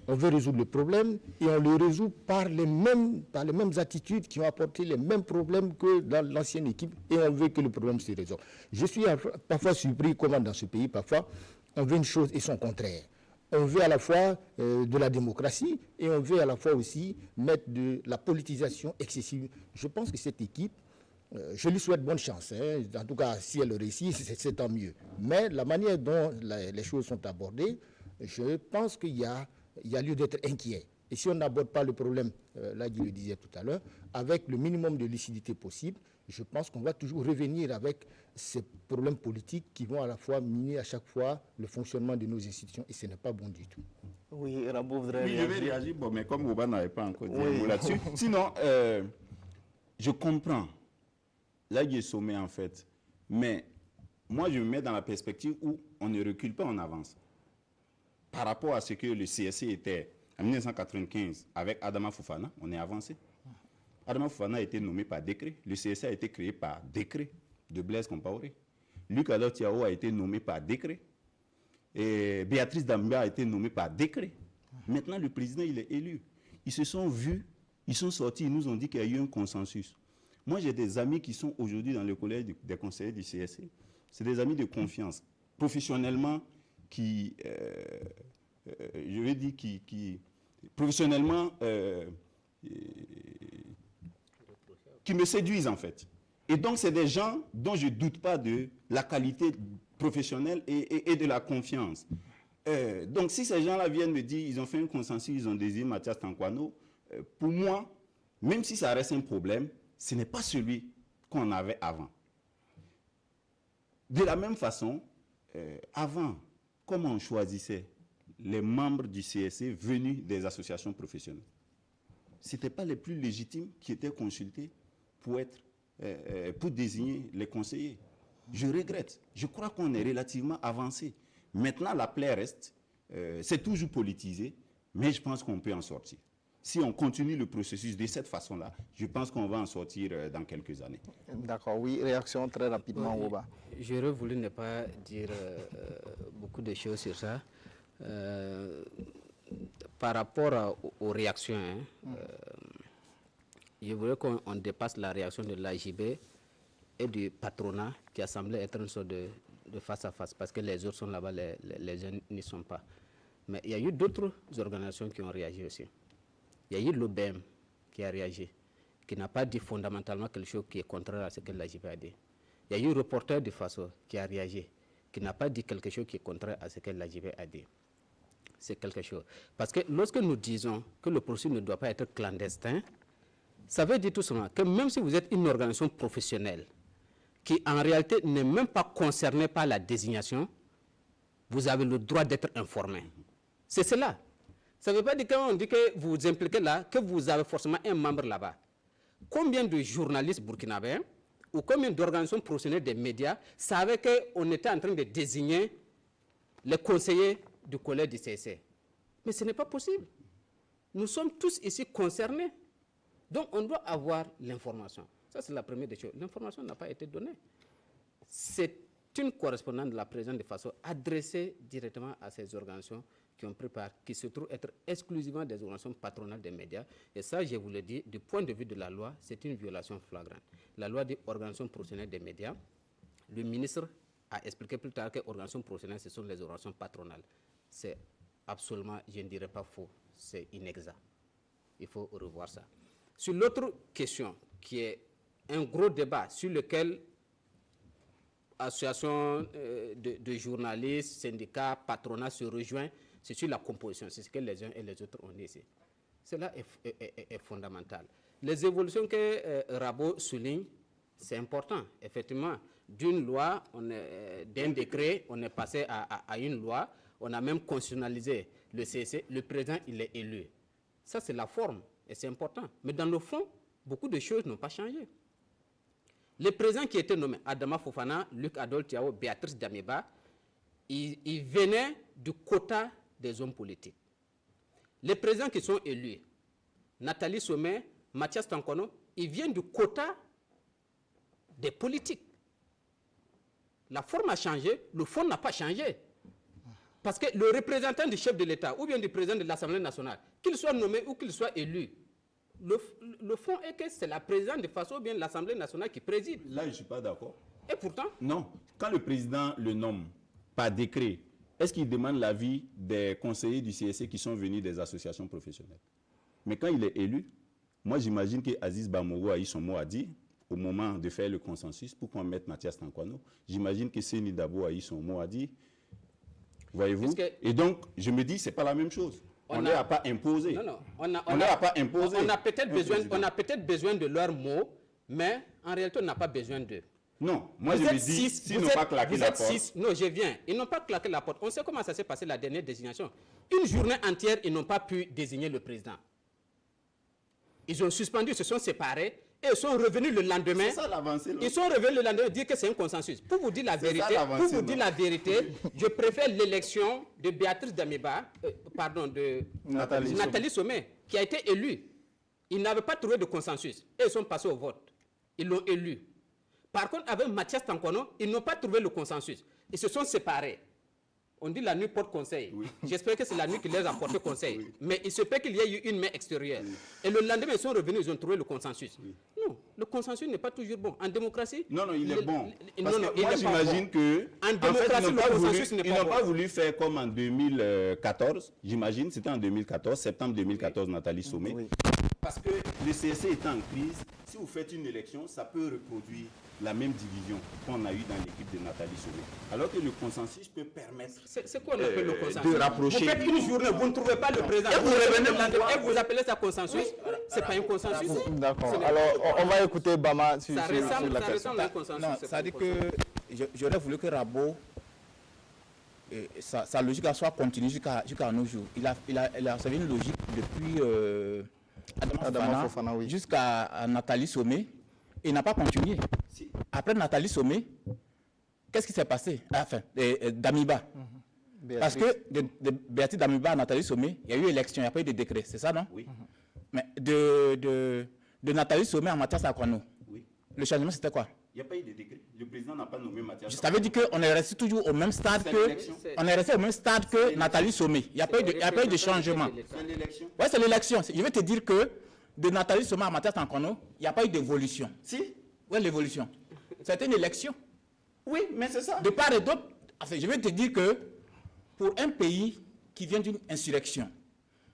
On veut résoudre le problème et on le résout par les mêmes attitudes qui ont apporté les mêmes problèmes que dans l'ancienne équipe et on veut que le problème se résolve. Je suis parfois surpris comment dans ce pays, parfois, on veut une chose et son contraire. On veut à la fois de la démocratie et on veut à la fois aussi mettre de la politisation excessive. Je pense que cette équipe, je lui souhaite bonne chance. Hein. En tout cas, si elle réussit, c'est tant mieux. Mais la manière dont les choses sont abordées, je pense qu'il y a lieu d'être inquiet. Et si on n'aborde pas le problème, là, Guy le disait tout à l'heure, avec le minimum de lucidité possible, je pense qu'on va toujours revenir avec ces problèmes politiques qui vont à la fois miner à chaque fois le fonctionnement de nos institutions, et ce n'est pas bon du tout. Oui, Rabo voudrait Oui, je vais réagir, bon, mais comme Oba n'avait pas encore dit un mot là-dessus. Sinon, je comprends. Là, il y a sommet en fait. Mais moi, je me mets dans la perspective où on ne recule pas, on avance. Par rapport à ce que le CSC était en 1995 avec Adama Fofana, on est avancé. Adama Fofana a été nommé par décret. Le CSC a été créé par décret de Blaise Compaoré. Luc Adol Tiao a été nommé par décret. Et Béatrice Damba a été nommée par décret. Maintenant, le président, il est élu. Ils se sont vus, ils sont sortis, ils nous ont dit qu'il y a eu un consensus. Moi, j'ai des amis qui sont aujourd'hui dans le collège des conseillers du CSC. C'est des amis de confiance. Professionnellement, qui professionnellement, qui me séduisent en fait. Et donc, c'est des gens dont je ne doute pas de la qualité professionnelle et de la confiance. Donc, si ces gens-là viennent me dire, ils ont fait un consensus, ils ont désigné Mathias Tankwano, pour moi, même si ça reste un problème, ce n'est pas celui qu'on avait avant. De la même façon, avant, comment on choisissait les membres du CSC venus des associations professionnelles? Ce n'étaient pas les plus légitimes qui étaient consultés pour désigner les conseillers. Je regrette. Je crois qu'on est relativement avancé. Maintenant, la plaie reste. C'est toujours politisé, mais je pense qu'on peut en sortir. Si on continue le processus de cette façon-là, je pense qu'on va en sortir dans quelques années. D'accord, oui, réaction très rapidement, Oba. J'aurais voulu ne pas dire beaucoup de choses sur ça. Par rapport aux réactions, je voudrais qu'on dépasse la réaction de l'AJB et du patronat qui a semblé être une sorte de face à face, parce que les autres sont là-bas, les jeunes n'y sont pas. Mais il y a eu d'autres organisations qui ont réagi aussi. Il y a eu l'OBM qui a réagi, qui n'a pas dit fondamentalement quelque chose qui est contraire à ce que l'AJB a dit. Il y a eu Reporter de Faso qui a réagi, qui n'a pas dit quelque chose qui est contraire à ce que l'AJB a dit. C'est quelque chose. Parce que lorsque nous disons que le processus ne doit pas être clandestin, ça veut dire tout simplement que même si vous êtes une organisation professionnelle qui en réalité n'est même pas concernée par la désignation, vous avez le droit d'être informé. C'est cela. Ça ne veut pas dire quand on dit que vous vous impliquez là, que vous avez forcément un membre là-bas. Combien de journalistes burkinabés ou combien d'organisations professionnelles des médias savaient qu'on était en train de désigner les conseillers du collège du CSC? Mais ce n'est pas possible. Nous sommes tous ici concernés. Donc on doit avoir l'information. Ça, c'est la première des choses. L'information n'a pas été donnée. C'est une correspondance de la présidente de Faso adressée directement à ces organisations qui ont pris part, qui se trouvent être exclusivement des organisations patronales des médias. Et ça, je vous le dis, du point de vue de la loi, c'est une violation flagrante. La loi dit organisation professionnelle des médias. Le ministre a expliqué plus tard que organisations professionnelles, ce sont les organisations patronales. C'est absolument, je ne dirais pas faux, c'est inexact. Il faut revoir ça. Sur l'autre question, qui est un gros débat sur lequel associations de journalistes, syndicats, patronats se rejoignent, c'est sur la composition. C'est ce que les uns et les autres ont dit ici. Cela est fondamental. Les évolutions que Rabo souligne, c'est important. Effectivement, d'une loi, d'un décret, on est passé à une loi. On a même constitutionnalisé le CSC. Le président, il est élu. Ça, c'est la forme et c'est important. Mais dans le fond, beaucoup de choses n'ont pas changé. Les présidents qui étaient nommés, Adama Fofana, Luc Adol Tiao, Béatrice Damiba, ils venaient du quota des hommes politiques. Les présidents qui sont élus, Nathalie Sommet, Mathias Tankwano, ils viennent du quota des politiques. La forme a changé, le fond n'a pas changé. Parce que le représentant du chef de l'État ou bien du président de l'Assemblée nationale, qu'il soit nommé ou qu'il soit élu, le fond est que c'est la présidente de Faso ou bien l'Assemblée nationale qui préside. Là, je ne suis pas d'accord. Et pourtant? Non. Quand le président le nomme par décret, est-ce qu'il demande l'avis des conseillers du CSC qui sont venus des associations professionnelles? Mais quand il est élu, moi j'imagine qu'Aziz Bamogo a eu son mot à dire au moment de faire le consensus pour qu'on mette Mathias Tankwano. J'imagine que Seni Dabo a eu son mot à dire. Voyez-vous? Et donc, je me dis, ce n'est pas la même chose. On ne leur a pas imposé. Non, non. On ne leur a pas imposé. On a peut-être besoin de leurs mots, mais en réalité, on n'a pas besoin d'eux. Non, moi je me dis, s'ils n'ont pas claqué la porte. Non, je viens. Ils n'ont pas claqué la porte. On sait comment ça s'est passé la dernière désignation. Une journée entière, ils n'ont pas pu désigner le président. Ils ont suspendu, ils se sont séparés et ils sont revenus le lendemain. C'est ça l'avancée. Ils sont revenus le lendemain dire que c'est un consensus. Pour vous dire la vérité, je préfère l'élection de Béatrice Damiba, de Nathalie Sommet, qui a été élue. Ils n'avaient pas trouvé de consensus et ils sont passés au vote. Ils l'ont élu. Par contre, avec Mathias Tankono, ils n'ont pas trouvé le consensus. Ils se sont séparés. On dit la nuit porte conseil. Oui. J'espère que c'est la nuit qui les a porté conseil. Oui. Mais il se peut qu'il y ait eu une main extérieure. Oui. Et le lendemain, ils sont revenus, ils ont trouvé le consensus. Oui. Non, le consensus n'est pas toujours bon. En démocratie... Non, il est bon. Parce que moi, j'imagine que... En démocratie, le consensus n'est pas bon. Ils n'ont pas voulu faire comme en 2014. J'imagine, c'était en 2014, septembre 2014, Nathalie Sommet. Oui. Parce que le CSC étant en crise, si vous faites une élection, ça peut reproduire la même division qu'on a eu dans l'équipe de Nathalie Sommet. Alors que le consensus peut permettre c'est quoi le consensus de rapprocher. Vous faites une journée, vous ne trouvez pas le président. Et vous revenez et vous appelez ça consensus. Oui. C'est pas un consensus. D'accord. Alors, on va écouter Bama sur la question. Non, ça dit que j'aurais voulu que Rabo, sa logique soit continue jusqu'à nos jours. Il a servi une logique depuis Adama Fofana, oui, jusqu'à Nathalie Sommet. Il n'a pas continué. Si. Après Nathalie Sommet, qu'est-ce qui s'est passé? Enfin, Damiba. Parce que de Béatrice Damiba à Nathalie Sommet, il y a eu élection, il n'y a pas eu de décret, c'est ça, non? Oui. Mais de Nathalie Sommet à Mathias Tankono, oui, le changement c'était quoi? Il n'y a pas eu de décret. Le président n'a pas nommé Mathias. Ça veut dire qu'on est resté toujours au même stade que Nathalie Sommet. Il n'y a pas eu de changement. C'est l'élection. Oui, c'est l'élection. Je vais te dire que de Nathalie Sommet à Mathias Tankono, il n'y a pas eu d'évolution. Si? Oui, l'évolution. C'était une élection. Oui, mais c'est ça. De part et d'autre, enfin, je vais te dire que pour un pays qui vient d'une insurrection,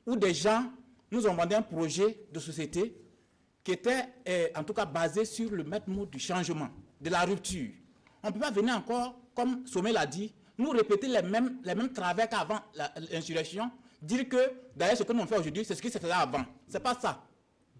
où des gens nous ont vendu un projet de société qui était en tout cas basé sur le maître mot du changement, de la rupture. On ne peut pas venir encore, comme Sommet l'a dit, nous répéter les mêmes travers qu'avant l'insurrection, dire que d'ailleurs ce que nous fait aujourd'hui, c'est ce qui se faisait avant. Ce n'est pas ça.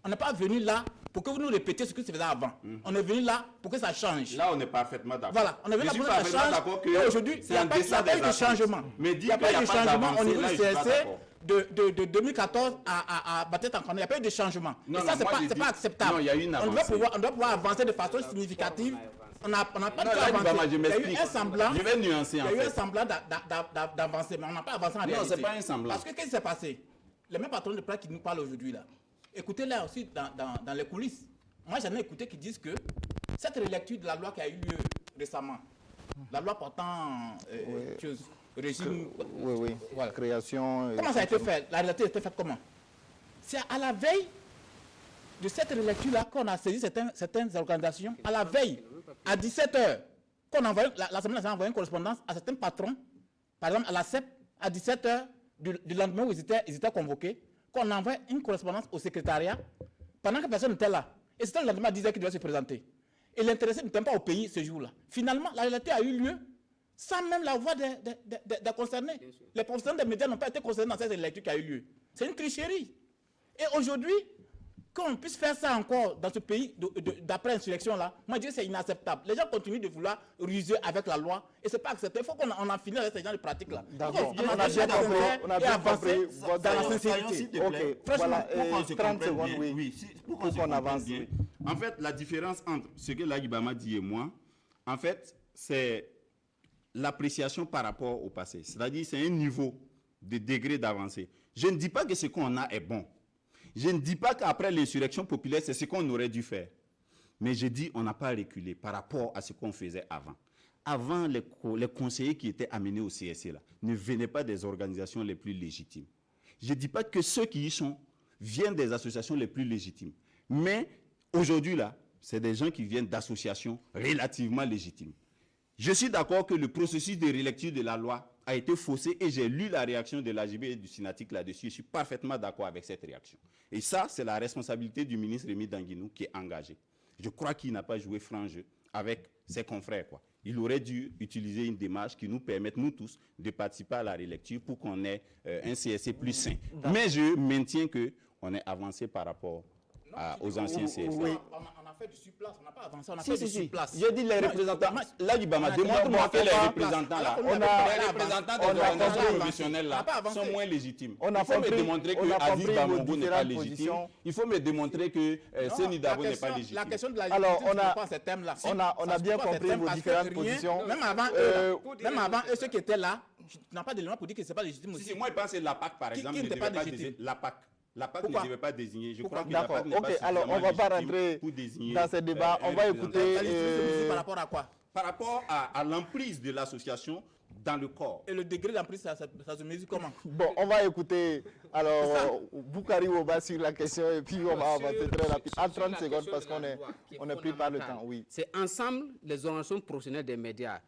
On n'est pas venu là pour que vous nous répétiez ce qui se faisait avant. On est venu là pour que ça change. Là, on est parfaitement d'accord. Voilà, on est venu là pour que ça change. Et aujourd'hui, il n'y a pas eu de changement. Il n'y a pas eu de changement au niveau du CSC de 2014 à Béatrice Tankono. Il n'y a pas eu de changement. Et ça, ce n'est pas acceptable. Non, il y a eu une avancée. On doit pouvoir avancer de façon significative. On n'a pas du tout avancé. Il y a eu un semblant. Je vais nuancer en fait. Il y a eu un semblant d'avancer, mais on n'a pas avancé en réalité. Non, ce n'est pas un semblant. Parce que qu'est-ce qui s'est passé? Les mêmes patrons de presse qui nous parlent aujourd'hui là. Écoutez-les aussi dans les coulisses. Moi, j'en ai écouté qui disent que cette relecture de la loi qui a eu lieu récemment, la loi portant régime... Oui. Voilà. Création... Comment ça a été fait? La relecture a été faite comment? C'est à la veille de cette relecture-là qu'on a saisi certaines organisations. À la veille, à 17h, l'Assemblée nationale a envoyé une correspondance à certains patrons, par exemple à la CEP, à 17h du lendemain où ils étaient convoqués, qu'on envoie une correspondance au secrétariat pendant que personne n'était là. Et c'était le lendemain à 10h qu'il devait se présenter. Et l'intéressé n'était pas au pays ce jour-là. Finalement, la réalité a eu lieu sans même la voix des concernés. Les professionnels des médias n'ont pas été concernés dans cette élection qui a eu lieu. C'est une tricherie. Et aujourd'hui, qu'on puisse faire ça encore dans ce pays d'après insurrection là, moi je dis que c'est inacceptable. Les gens continuent de vouloir ruser avec la loi et c'est pas acceptable. Il faut qu'on en finisse avec ces gens de pratiques là. D'accord. On a bien compris dans la sincérité. Ok. Voilà. 30 secondes, oui. Pour qu'on avance bien. En fait, la différence entre ce que Lagibama dit et moi, en fait, c'est l'appréciation par rapport au passé. C'est-à-dire, c'est un niveau de degré d'avancée. Je ne dis pas que ce qu'on a est bon. Je ne dis pas qu'après l'insurrection populaire, c'est ce qu'on aurait dû faire. Mais je dis on n'a pas reculé par rapport à ce qu'on faisait avant. Avant, les conseillers qui étaient amenés au CSC là, ne venaient pas des organisations les plus légitimes. Je ne dis pas que ceux qui y sont viennent des associations les plus légitimes. Mais aujourd'hui, là, c'est des gens qui viennent d'associations relativement légitimes. Je suis d'accord que le processus de relecture de la loi a été faussé et j'ai lu la réaction de l'AGB et du Synatic là-dessus. Je suis parfaitement d'accord avec cette réaction. Et ça, c'est la responsabilité du ministre Rémy Danguinou qui est engagé. Je crois qu'il n'a pas joué franc jeu avec ses confrères, quoi. il aurait dû utiliser une démarche qui nous permette, nous tous, de participer à la relecture pour qu'on ait un CSC plus sain. Mais je maintiens qu'on est avancé par rapport aux anciens CSC. Oui. On a fait du surplace, on n'a pas avancé, on a fait du surplace. J'ai dit les représentants. Là, Dibama, demande-moi que les représentants là, les représentants des organisations professionnelles là sont moins légitimes. Il faut me démontrer que Aziz Bamongo n'est pas légitime. Il faut me démontrer que Seni Dabo n'est pas légitime. La question de la légitimité, c'est pas ces thèmes-là. On a bien compris vos différentes positions. Même avant eux, ceux qui étaient là, tu n'as pas d'éléments pour dire que ce n'est pas légitime aussi. Si, moi, je pense que la PAC, par exemple, n'était pas légitime. La PAC ne devait pas désigner. Je crois que la D'accord, PAC n'est pas ok, alors on ne va pas rentrer dans ce débat. On va écouter. Par rapport à quoi? Par rapport à l'emprise de l'association dans le corps. Et le degré d'emprise, ça se mesure comment? Bon, on va écouter alors Boukari Woba sur la question et puis on va avancer très rapide. En 30 secondes parce qu'on est pris par le temps. Oui. C'est ensemble les organisations professionnelles des médias,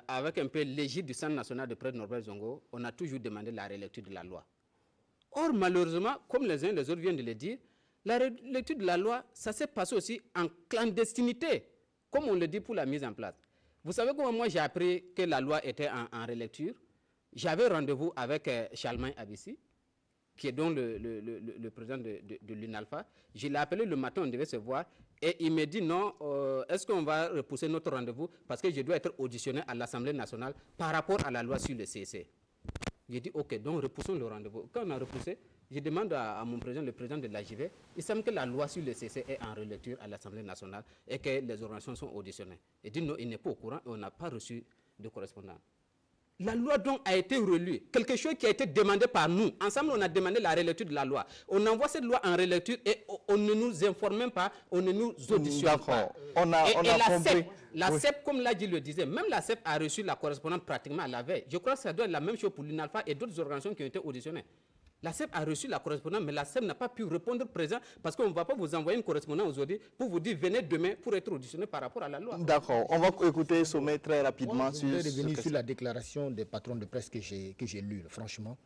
avec un peu l'égide du Centre national de presse Norbert Zongo, on a toujours demandé la relecture de la loi. Or, malheureusement, comme les uns et les autres viennent de le dire, la relecture de la loi, ça s'est passé aussi en clandestinité, comme on le dit pour la mise en place. Vous savez comment moi j'ai appris que la loi était en relecture? J'avais rendez-vous avec Charlemagne Abissi, qui est donc le président de l'UNALPHA. Je l'ai appelé le matin, on devait se voir, et il me dit non, est-ce qu'on va repousser notre rendez-vous parce que je dois être auditionné à l'Assemblée nationale par rapport à la loi sur le CSC. J'ai dit ok, donc repoussons le rendez-vous. Quand on a repoussé, je demande à mon président, le président de l'AJV, il semble que la loi sur le CSC est en relecture à l'Assemblée nationale et que les organisations sont auditionnées. Il dit non, il n'est pas au courant et on n'a pas reçu de correspondant. La loi donc a été relue, quelque chose qui a été demandé par nous. Ensemble, on a demandé la relecture de la loi. On envoie cette loi en relecture et on ne nous informe même pas, on ne nous auditionne pas. On a compris. La CEP, comme Ladji le disait, même la CEP a reçu la correspondante pratiquement à la veille. Je crois que ça doit être la même chose pour l'UNALPHA et d'autres organisations qui ont été auditionnées. La CEP a reçu la correspondance, mais la CEP n'a pas pu répondre présent parce qu'on ne va pas vous envoyer une correspondance aujourd'hui pour vous dire venez demain pour être auditionné par rapport à la loi. D'accord, on va écouter Sommet très rapidement. Je voudrais revenir sur la déclaration des patrons de presse que j'ai lue. Franchement,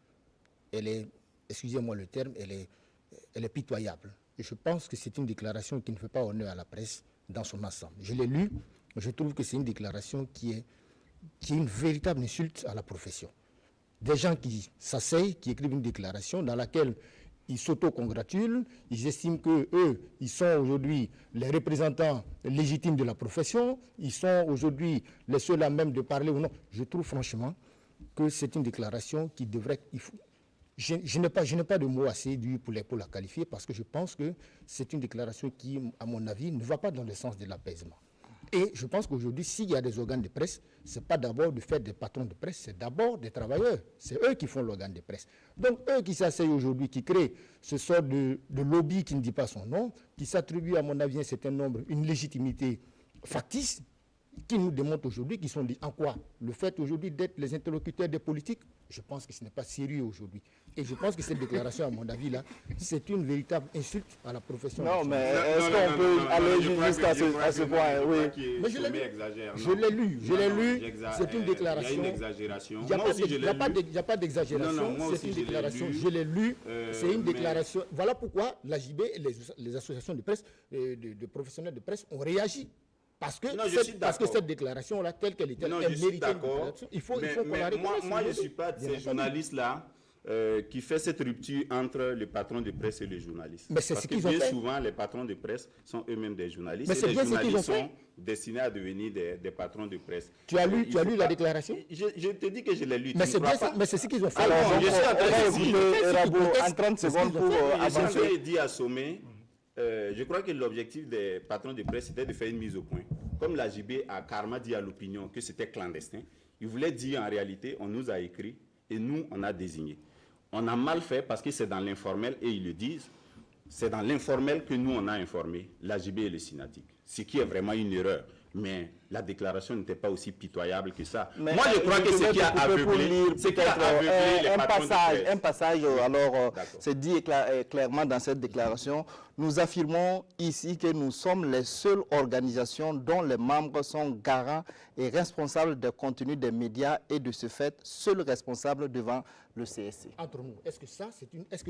elle est, excusez-moi le terme, elle est pitoyable. Et je pense que c'est une déclaration qui ne fait pas honneur à la presse dans son ensemble. Je l'ai lue, je trouve que c'est une déclaration qui est une véritable insulte à la profession. Des gens qui s'asseyent, qui écrivent une déclaration dans laquelle ils s'auto-congratulent, ils estiment qu'eux, ils sont aujourd'hui les représentants légitimes de la profession, ils sont aujourd'hui les seuls à même de parler ou non. Je trouve franchement que c'est une déclaration qui devrait... Je n'ai pas de mots assez durs pour la qualifier parce que je pense que c'est une déclaration qui, à mon avis, ne va pas dans le sens de l'apaisement. Et je pense qu'aujourd'hui, s'il y a des organes de presse, ce n'est pas d'abord du fait des patrons de presse, c'est d'abord des travailleurs. C'est eux qui font l'organe de presse. Donc, eux qui s'asseyent aujourd'hui, qui créent ce sort de lobby qui ne dit pas son nom, qui s'attribue, à mon avis, un certain nombre, une légitimité factice, qui nous démontrent aujourd'hui qu'ils sont en quoi? Le fait aujourd'hui d'être les interlocuteurs des politiques, je pense que ce n'est pas sérieux aujourd'hui. Et je pense que cette déclaration, à mon avis, là, c'est une véritable insulte à la profession. Non, mais est-ce qu'on peut aller jusqu'à ce point? Oui. Mais je l'ai lu. C'est une déclaration. Il y a une exagération. Il n'y a pas d'exagération. C'est une déclaration. Je l'ai lu. C'est une déclaration. Voilà pourquoi l'AJB et les associations de presse, de professionnels de presse ont réagi. Parce que cette déclaration-là, telle qu'elle était, elle méritait une déclaration. Il faut qu'on la reconnaisse. Moi, je ne suis pas de ces journalistes-là qui fait cette rupture entre les patrons de presse et les journalistes. Mais c'est ce qu'ils ont fait. Bien souvent, les patrons de presse sont eux-mêmes des journalistes. Mais c'est bien ce qu'ils ont fait. Sont destinés à devenir des patrons de presse. Tu as lu la déclaration? Je te dis que je l'ai lu. Mais c'est bien ça. Mais c'est ce qu'ils ont fait. Alors, je suis en 30 secondes pour avancer. J'ai dit à Sommet. Je crois que l'objectif des patrons de presse, c'était de faire une mise au point. Comme l'AJB a carrément dit à l'opinion que c'était clandestin, ils voulaient dire en réalité, on nous a écrit et nous, on a désigné. On a mal fait parce que c'est dans l'informel, et ils le disent, c'est dans l'informel que nous, on a informé l'AJB et le Synatic. Ce qui est vraiment une erreur. Mais la déclaration n'était pas aussi pitoyable que ça. Mais moi, je crois que ce qui a aveuglé les patrons de presse. Un passage, alors, c'est dit clairement dans cette déclaration. Nous affirmons ici que nous sommes les seules organisations dont les membres sont garants et responsables des contenus des médias et de ce fait, seuls responsables devant le CSC. Entre nous, est-ce que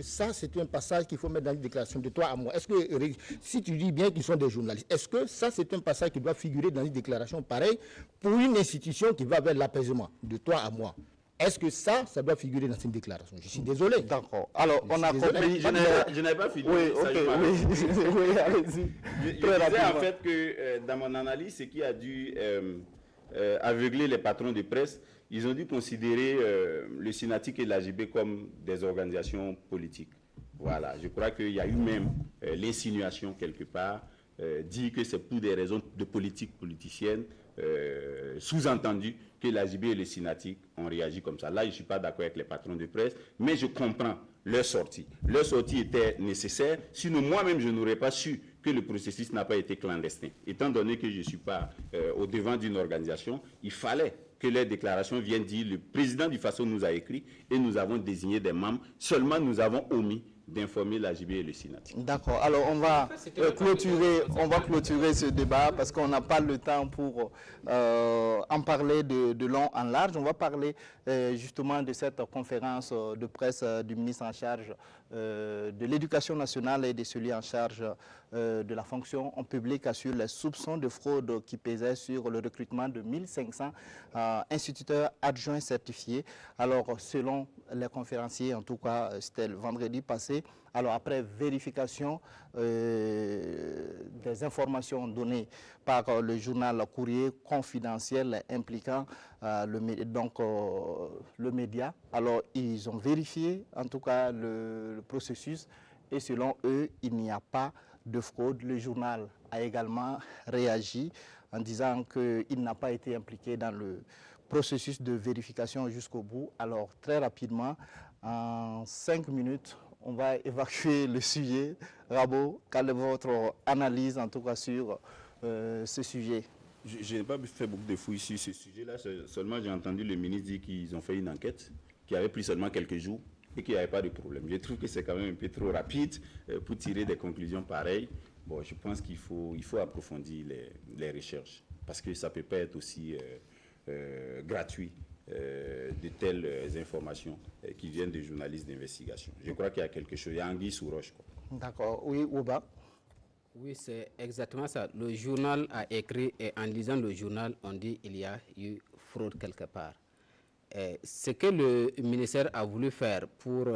ça, c'est un passage qu'il faut mettre dans une déclaration de toi à moi? Est-ce que, si tu dis bien qu'ils sont des journalistes, est-ce que ça, c'est un passage qui doit figurer dans une déclaration déclaration pareille pour une institution qui va vers l'apaisement, de toi à moi. Est-ce que ça doit figurer dans une déclaration? Je suis désolé. D'accord. Alors, on a compris. Je n'avais pas fini. Oui, ok, oui. Oui, allez-y. Je disais en fait que dans mon analyse, ce qui a dû aveugler les patrons de presse, ils ont dû considérer le Synatic et l'AGB comme des organisations politiques. Voilà, je crois qu'il y a eu même l'insinuation quelque part, dit que c'est pour des raisons de politique politicienne, sous-entendu que l'AGB et le Synatic ont réagi comme ça. Là, je ne suis pas d'accord avec les patrons de presse, mais je comprends leur sortie. Leur sortie était nécessaire, sinon moi-même je n'aurais pas su que le processus n'a pas été clandestin. Étant donné que je ne suis pas au devant d'une organisation, il fallait que les déclarations viennent dire le président du FASO nous a écrit et nous avons désigné des membres. Seulement nous avons omis d'informer l'AGB et le Synatic. D'accord. Alors on va clôturer ce débat parce qu'on n'a pas le temps pour en parler de long en large. On va parler justement de cette conférence de presse du ministre en charge de l'Éducation nationale et de celui en charge de la fonction publique sur les soupçons de fraude qui pesaient sur le recrutement de 1500 instituteurs adjoints certifiés. Alors selon les conférenciers, en tout cas c'était le vendredi passé, alors après vérification des informations données par le journal Courrier confidentiel impliquant le média, alors ils ont vérifié en tout cas le processus et selon eux il n'y a pas de fraude. Le journal a également réagi en disant qu'il n'a pas été impliqué dans le processus de vérification jusqu'au bout. Alors très rapidement, en 5 minutes, on va évacuer le sujet. Rabo, quelle est votre analyse en tout cas sur ce sujet? Je n'ai pas fait beaucoup de fouilles sur ce sujet-là. Seulement, j'ai entendu le ministre dire qu'ils ont fait une enquête qui avait pris seulement quelques jours et qu'il n'y avait pas de problème. Je trouve que c'est quand même un peu trop rapide pour tirer des conclusions pareilles. Bon, je pense qu'il faut approfondir les recherches parce que ça ne peut pas être aussi gratuit de telles informations qui viennent des journalistes d'investigation. Je crois qu'il y a quelque chose, il y a anguille sous roche. D'accord. Oui, Ouba? Oui, c'est exactement ça. Le journal a écrit et en lisant le journal, on dit qu'il y a eu fraude quelque part. Ce que le ministère a voulu faire pour,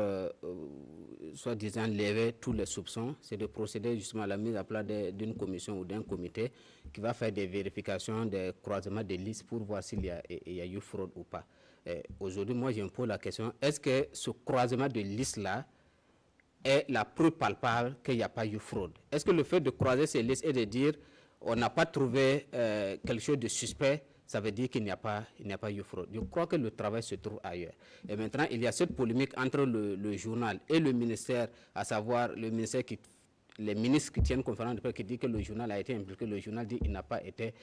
soi-disant, lever tous les soupçons, c'est de procéder justement à la mise à plat d'une commission ou d'un comité qui va faire des vérifications, des croisements de listes pour voir s'il y a eu fraude ou pas. Aujourd'hui, moi, je me pose la question, est-ce que ce croisement de listes-là est la preuve palpable qu'il n'y a pas eu fraude? Est-ce que le fait de croiser ces listes et de dire on n'a pas trouvé quelque chose de suspect, ça veut dire qu'il n'y a pas eu fraude? Je crois que le travail se trouve ailleurs. Et maintenant, il y a cette polémique entre le journal et le ministère, à savoir le ministère les ministres qui tiennent conférence de presse qui disent que le journal a été impliqué, le journal dit qu'il n'a pas été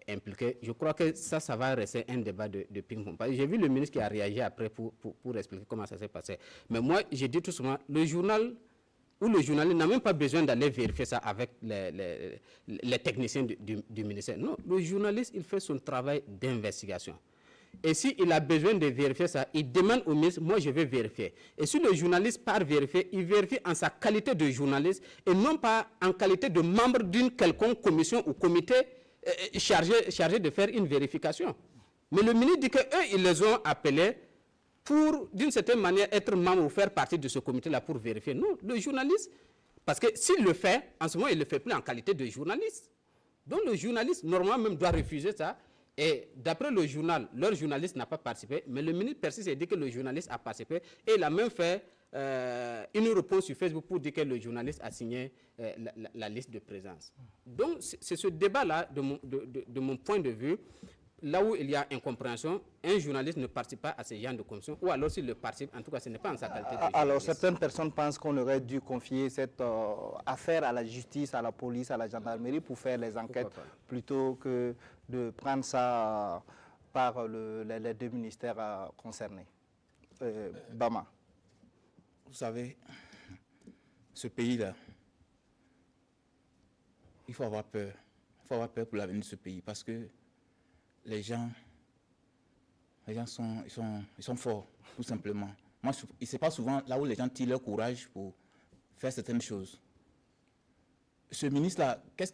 impliqué. Je crois que ça va rester un débat de ping-pong. J'ai vu le ministre qui a réagi après pour expliquer comment ça s'est passé. Mais moi, j'ai dit tout simplement, le journal ou le journaliste n'a même pas besoin d'aller vérifier ça avec les techniciens du ministère. Non, le journaliste, il fait son travail d'investigation. Et s'il a besoin de vérifier ça, il demande au ministre, moi je vais vérifier. Et si le journaliste part vérifier, il vérifie en sa qualité de journaliste et non pas en qualité de membre d'une quelconque commission ou comité chargé de faire une vérification. Mais le ministre dit qu'eux, ils les ont appelés pour, d'une certaine manière, être membre ou faire partie de ce comité-là pour vérifier. Non, le journaliste, parce que s'il le fait, en ce moment, il ne le fait plus en qualité de journaliste. Donc le journaliste, normalement, même doit refuser ça. Et d'après le journal, leur journaliste n'a pas participé, mais le ministre persiste et dit que le journaliste a participé. Et il a même fait une réponse sur Facebook pour dire que le journaliste a signé la liste de présence. Donc c'est ce débat-là, de mon point de vue, là où il y a incompréhension, un journaliste ne participe pas à ce genre de commission, ou alors s'il le participe, en tout cas, ce n'est pas en sa qualité de journaliste. Alors, certaines personnes pensent qu'on aurait dû confier cette affaire à la justice, à la police, à la gendarmerie pour faire les enquêtes, plutôt que de prendre ça par les deux ministères concernés. Bama. Vous savez, ce pays-là, il faut avoir peur. Il faut avoir peur pour l'avenir de ce pays, parce que les gens sont forts, tout simplement. Moi, ce n'est pas souvent là où les gens tirent leur courage pour faire certaines choses. Ce ministre-là, qu'est-ce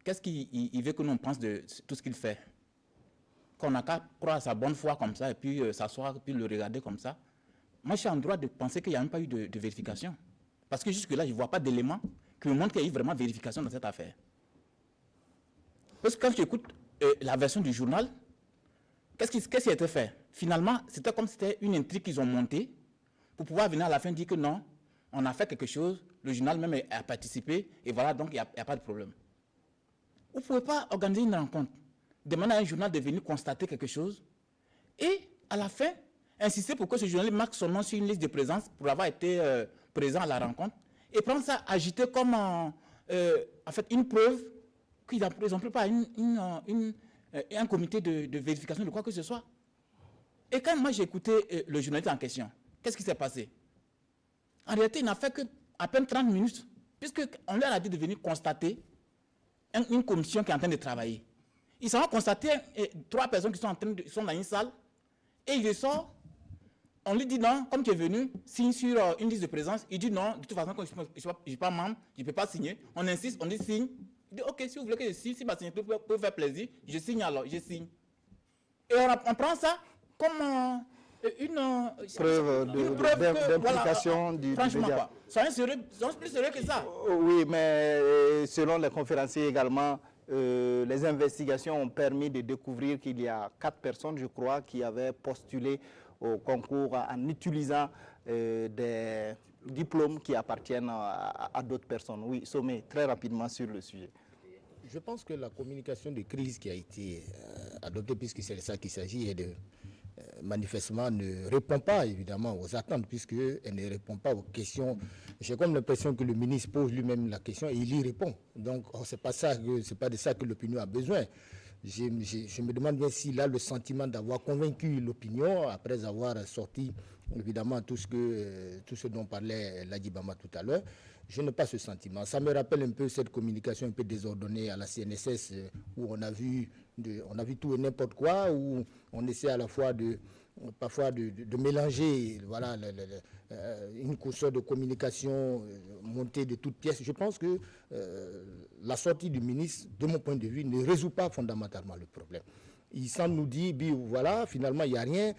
qu'est-ce qu'il veut que nous pense de tout ce qu'il fait? Qu'on n'a qu'à croire à sa bonne foi comme ça, et puis s'asseoir, et puis le regarder comme ça. Moi, je suis en droit de penser qu'il n'y a même pas eu de vérification. Parce que jusque-là, je ne vois pas d'éléments qui me montrent qu'il y a eu vraiment vérification dans cette affaire. Parce que quand j'écoute la version du journal, qu'est-ce qui a été fait? Finalement, c'était comme si c'était une intrigue qu'ils ont montée pour pouvoir venir à la fin dire que non, on a fait quelque chose, le journal même a participé, et voilà, donc il n'y a pas de problème. Vous ne pouvez pas organiser une rencontre, demander à un journal de venir constater quelque chose, et à la fin, insister pour que ce journaliste marque son nom sur une liste de présence pour avoir été présent à la rencontre, et prendre ça, agiter comme en fait une preuve qu'ils n'ont plus pas un comité de vérification de quoi que ce soit. Et quand moi j'ai écouté le journaliste en question, qu'est-ce qui s'est passé? En réalité, il n'a fait qu'à peine 30 minutes, puisqu'on leur a dit de venir constater une commission qui est en train de travailler. Ils s'en vont constater 3 personnes qui sont dans une salle, et il sort, on lui dit non, comme tu es venu, signe sur une liste de présence. Il dit non, de toute façon, je ne suis pas membre, je ne peux pas signer. On insiste, on dit signe. Il dit ok, si vous voulez que je signe, si ma signature peut faire plaisir, je signe alors, je signe. Et on prend ça comme une preuve d'implication du média. Soyons plus sérieux que ça. Oui, mais selon les conférenciers également, les investigations ont permis de découvrir qu'il y a 4 personnes, je crois, qui avaient postulé au concours en utilisant des diplômes qui appartiennent à d'autres personnes. Oui, Sommet, très rapidement sur le sujet. Je pense que la communication de crise qui a été adoptée, puisque c'est de ça qu'il s'agit, manifestement ne répond pas évidemment aux attentes, puisqu'elle ne répond pas aux questions. J'ai comme l'impression que le ministre pose lui-même la question et il y répond. Donc, c'est pas de ça que l'opinion a besoin. Je me demande bien s'il a le sentiment d'avoir convaincu l'opinion après avoir sorti évidemment tout ce dont parlait Ladi Bama tout à l'heure. Je n'ai pas ce sentiment. Ça me rappelle un peu cette communication un peu désordonnée à la CNSS où on a vu tout et n'importe quoi, où on essaie à la fois parfois de mélanger voilà, une sorte de communication montée de toutes pièces. Je pense que la sortie du ministre, de mon point de vue, ne résout pas fondamentalement le problème. Il semble nous dire, voilà, finalement, il n'y a rien,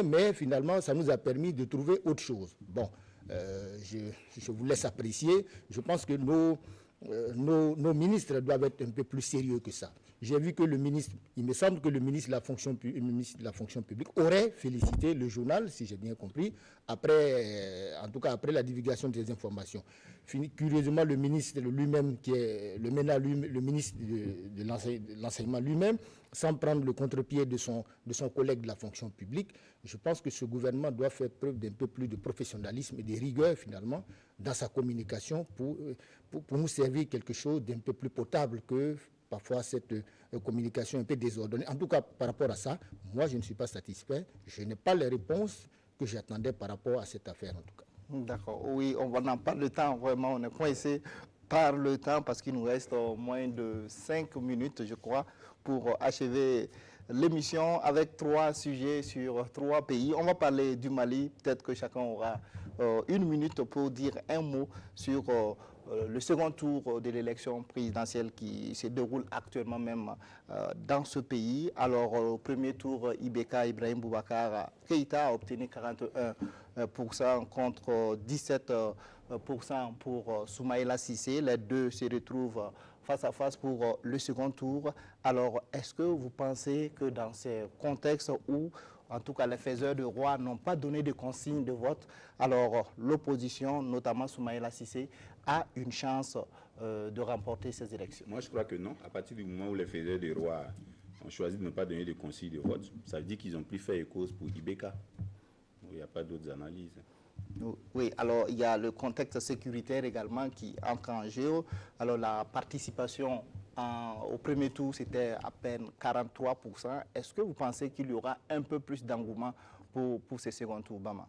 mais finalement, ça nous a permis de trouver autre chose. Bon, je vous laisse apprécier. Je pense que nos ministres doivent être un peu plus sérieux que ça. J'ai vu que il me semble que le ministre de la fonction publique aurait félicité le journal, si j'ai bien compris, en tout cas après la divulgation des informations. Curieusement, le ministre lui-même, qui est le ministre de l'enseignement lui-même, sans prendre le contre-pied de son collègue de la fonction publique, je pense que ce gouvernement doit faire preuve d'un peu plus de professionnalisme et de rigueur, finalement, dans sa communication pour nous servir quelque chose d'un peu plus potable que parfois cette communication un peu désordonnée. En tout cas, par rapport à ça, moi, je ne suis pas satisfait. Je n'ai pas les réponses que j'attendais par rapport à cette affaire, en tout cas. D'accord. Oui, on n'a pas le temps, vraiment. On est coincé par le temps parce qu'il nous reste moins de 5 minutes, je crois, pour achever l'émission avec 3 sujets sur 3 pays. On va parler du Mali. Peut-être que chacun aura 1 minute pour dire un mot sur le second tour de l'élection présidentielle qui se déroule actuellement même dans ce pays. Alors, au premier tour, Ibeka Ibrahim Boubacar Keïta a obtenu 41% contre 17% pour Soumaïla Cissé. Les deux se retrouvent face à face pour le second tour. Alors, est-ce que vous pensez que dans ces contextes où, en tout cas, les faiseurs de roi n'ont pas donné de consigne de vote, alors l'opposition, notamment Soumaïla Cissé, a une chance de remporter ces élections? Moi, je crois que non. À partir du moment où les faiseurs de roi ont choisi de ne pas donner de consigne de vote, ça veut dire qu'ils ont plus fait cause pour Ibeka. Il n'y a pas d'autres analyses. Oui, alors il y a le contexte sécuritaire également qui entre en jeu. Alors la participation au premier tour, c'était à peine 43%. Est-ce que vous pensez qu'il y aura un peu plus d'engouement pour ce second tour, Bama?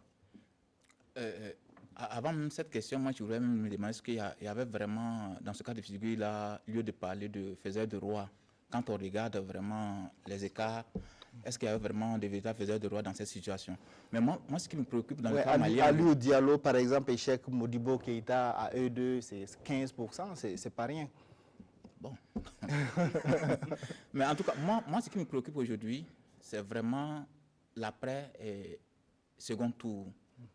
Avant même cette question, moi je voudrais me demander est-ce qu'il y avait vraiment, dans ce cas de figure, là, lieu de parler de faiseurs de roi. Quand on regarde vraiment les écarts, est-ce qu'il y avait vraiment des véritables faiseurs de roi dans cette situation? Mais moi, ce qui me préoccupe dans le cas malien... Aliou Diallo, par exemple, échec Modibo Keïta à eux deux, c'est 15%, c'est pas rien. Bon. Mais en tout cas, moi, ce qui me préoccupe aujourd'hui, c'est vraiment l'après et second tour.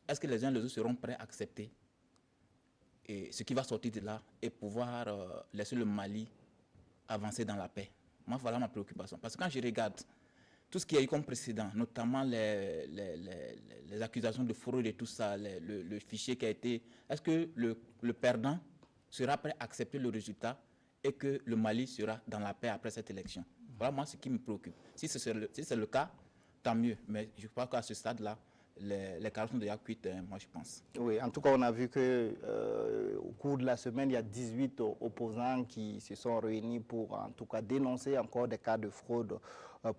Est-ce que les uns et les autres seront prêts à accepter et ce qui va sortir de là et pouvoir laisser le Mali avancer dans la paix? Moi, voilà ma préoccupation. Parce que quand je regarde tout ce qu'il y a eu comme précédent, notamment les accusations de fraude et tout ça, le fichier qui a été... Est-ce que le perdant sera prêt à accepter le résultat et que le Mali sera dans la paix après cette élection? Voilà moi ce qui me préoccupe. Si c'est le cas, tant mieux. Mais je crois qu'à ce stade-là, les cartes sont déjà cuites, moi je pense. Oui, en tout cas, on a vu que au cours de la semaine, il y a 18 opposants qui se sont réunis pour en tout cas dénoncer encore des cas de fraude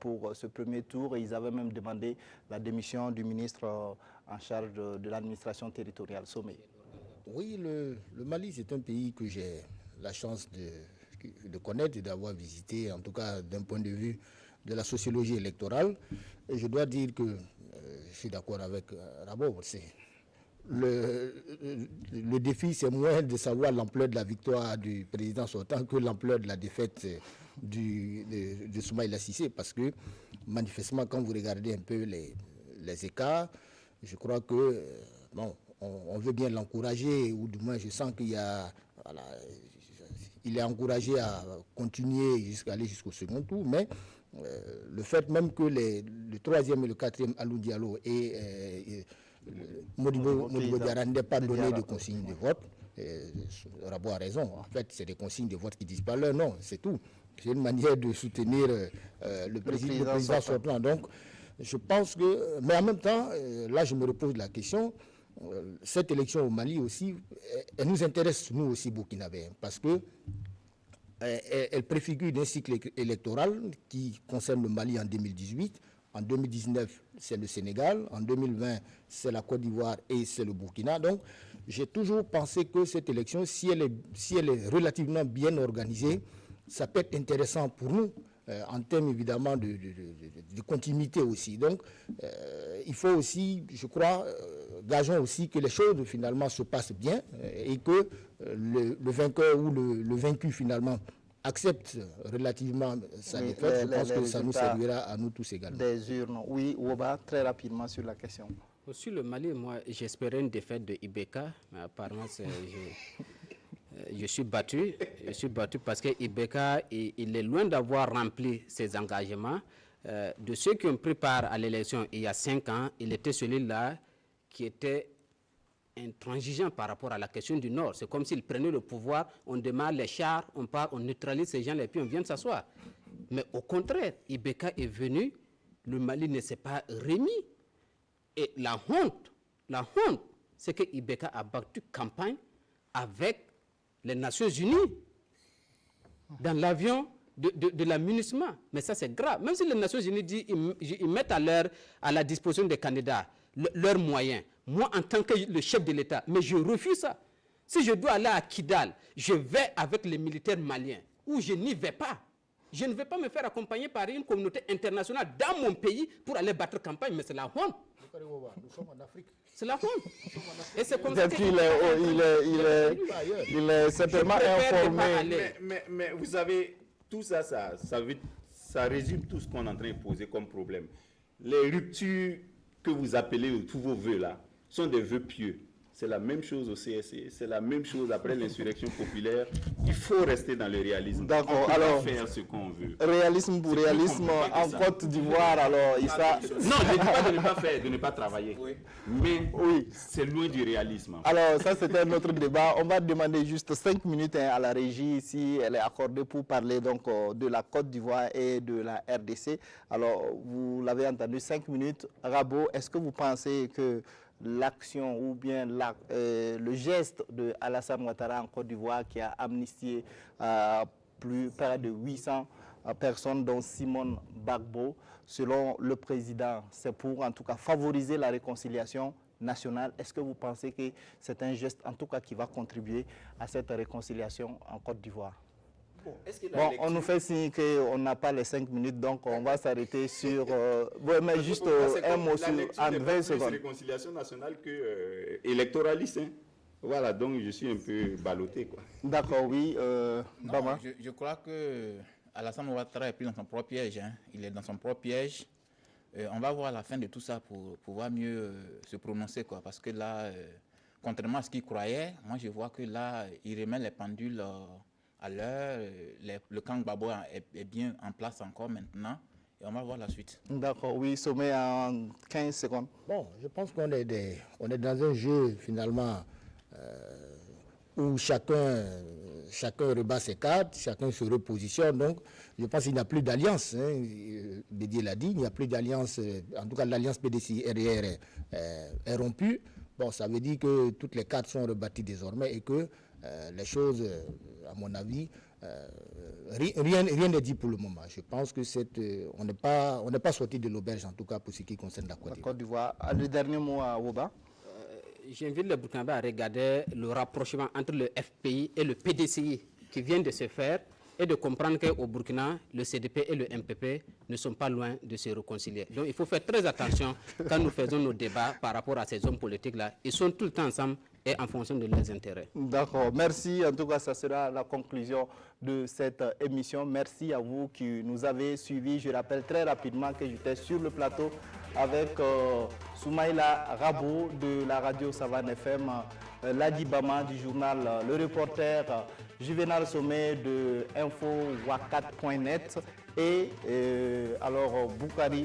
pour ce premier tour. Et ils avaient même demandé la démission du ministre en charge de l'administration territoriale, Sommet. Oui, le Mali, c'est un pays que j'ai la chance de connaître et d'avoir visité, en tout cas d'un point de vue de la sociologie électorale. Et je dois dire que je suis d'accord avec Rabo. Le défi, c'est moins de savoir l'ampleur de la victoire du président sortant que l'ampleur de la défaite de Soumaïla Cissé. Parce que, manifestement, quand vous regardez un peu les écarts, je crois que, bon, on veut bien l'encourager, ou du moins je sens qu'il y a... Voilà, il est encouragé à continuer jusqu'à aller jusqu'au second tour, mais le fait même que le troisième et le quatrième Alou Diallo et Modibo Diarra n'aient pas donné de consignes de vote, Rabo a raison. En fait, c'est des consignes de vote qui ne disent pas leur nom, c'est tout. C'est une manière de soutenir le président sortant. Donc, je pense que... Mais en même temps, là, je me repose la question... Cette élection au Mali aussi, elle nous intéresse, nous aussi, Burkinabés, parce que elle préfigure d'un cycle électoral qui concerne le Mali en 2018. En 2019, c'est le Sénégal. En 2020, c'est la Côte d'Ivoire et c'est le Burkina. Donc, j'ai toujours pensé que cette élection, si elle est relativement bien organisée, ça peut être intéressant pour nous. En termes évidemment de continuité aussi. Donc, il faut aussi, je crois, gageons aussi que les choses finalement se passent bien et que le vainqueur ou le vaincu finalement accepte relativement sa défaite. Je pense que ça nous servira à nous tous également. Des urnes. Oui, Ouba, très rapidement sur la question. Sur le Mali, moi, j'espérais une défaite de Ibeka, mais apparemment, je suis battu parce que Ibeka, il est loin d'avoir rempli ses engagements. De ceux qui ont pris part à l'élection il y a 5 ans, il était celui-là qui était intransigeant par rapport à la question du Nord. C'est comme s'il prenait le pouvoir, on démarre les chars, on part, on neutralise ces gens et puis on vient de s'asseoir. Mais au contraire, Ibeka est venu, le Mali ne s'est pas remis. Et la honte, c'est que Ibeka a battu campagne avec les Nations Unies dans l'avion de l'amunissement. Mais ça, c'est grave. Même si les Nations Unies disent ils mettent à la disposition des candidats leurs moyens. Moi, en tant que le chef de l'État, mais je refuse ça. Si je dois aller à Kidal, je vais avec les militaires maliens, ou je n'y vais pas. Je ne vais pas me faire accompagner par une communauté internationale dans mon pays pour aller battre campagne, mais c'est la honte. Nous sommes en Afrique. C'est la honte. Et c'est comme ça qu'il est certainement informé. Mais vous savez, tout ça, ça résume tout ce qu'on est en train de poser comme problème. Les ruptures que vous appelez tous vos vœux là sont des vœux pieux. C'est la même chose au CSC, c'est la même chose après l'insurrection populaire. Il faut rester dans le réalisme. D'accord, alors faire ce qu'on veut. Réalisme pour réalisme en Côte d'Ivoire, alors il sera... Non, je ne dis pas de ne pas faire, de ne pas travailler. Oui. Mais oui, c'est loin du réalisme. Alors ça c'était un autre débat. On va demander juste 5 minutes à la régie si elle est accordée pour parler donc de la Côte d'Ivoire et de la RDC. Alors vous l'avez entendu, 5 minutes. Rabo, est-ce que vous pensez que l'action ou bien le geste de Alassane Ouattara en Côte d'Ivoire qui a amnistié près de 800 personnes dont Simone Gbagbo, selon le président, c'est pour en tout cas favoriser la réconciliation nationale. Est-ce que vous pensez que c'est un geste en tout cas qui va contribuer à cette réconciliation en Côte d'Ivoire? Bon, on nous fait signe qu'on n'a pas les 5 minutes, donc on va s'arrêter sur... mais juste un mot sur en 20 secondes. Réconciliation nationale que électoraliste. Hein. Voilà, donc je suis un peu ballotté, quoi. D'accord, oui. Non, Bama. je crois que Alassane Ouattara est pris dans son propre piège. Hein. Il est dans son propre piège. On va voir la fin de tout ça pour pouvoir mieux se prononcer, quoi. Parce que là, contrairement à ce qu'il croyait, moi je vois que là, il remet les pendules à l'heure. Le camp Gbagbo est bien en place encore maintenant. Et on va voir la suite. D'accord, oui, sommet en 15 secondes. Bon, je pense qu'on est, dans un jeu finalement où chacun rebat ses cartes, chacun se repositionne. Donc, je pense qu'il n'y a plus d'alliance. Hein. Bédier l'a dit, il n'y a plus d'alliance. En tout cas, l'alliance PDC-RR est rompue. Bon, ça veut dire que toutes les cartes sont rebâties désormais et que les choses, à mon avis, rien n'est dit pour le moment. Je pense que on n'est pas sorti de l'auberge, en tout cas pour ce qui concerne la Côte d'Ivoire. Le dernier mot à Woba. J'invite les Burkinabés à regarder le rapprochement entre le FPI et le PDCI qui vient de se faire et de comprendre qu'au Burkina, le CDP et le MPP ne sont pas loin de se réconcilier. Donc il faut faire très attention quand nous faisons nos débats par rapport à ces hommes politiques-là. Ils sont tout le temps ensemble et en fonction de leurs intérêts. D'accord, merci. En tout cas, ça sera la conclusion de cette émission. Merci à vous qui nous avez suivis. Je rappelle très rapidement que j'étais sur le plateau avec Soumaïla Rabo de la radio Savane FM, Ladi Bama du journal Le Reporter, Juvenal Sommet de infowakat.net et alors Boukari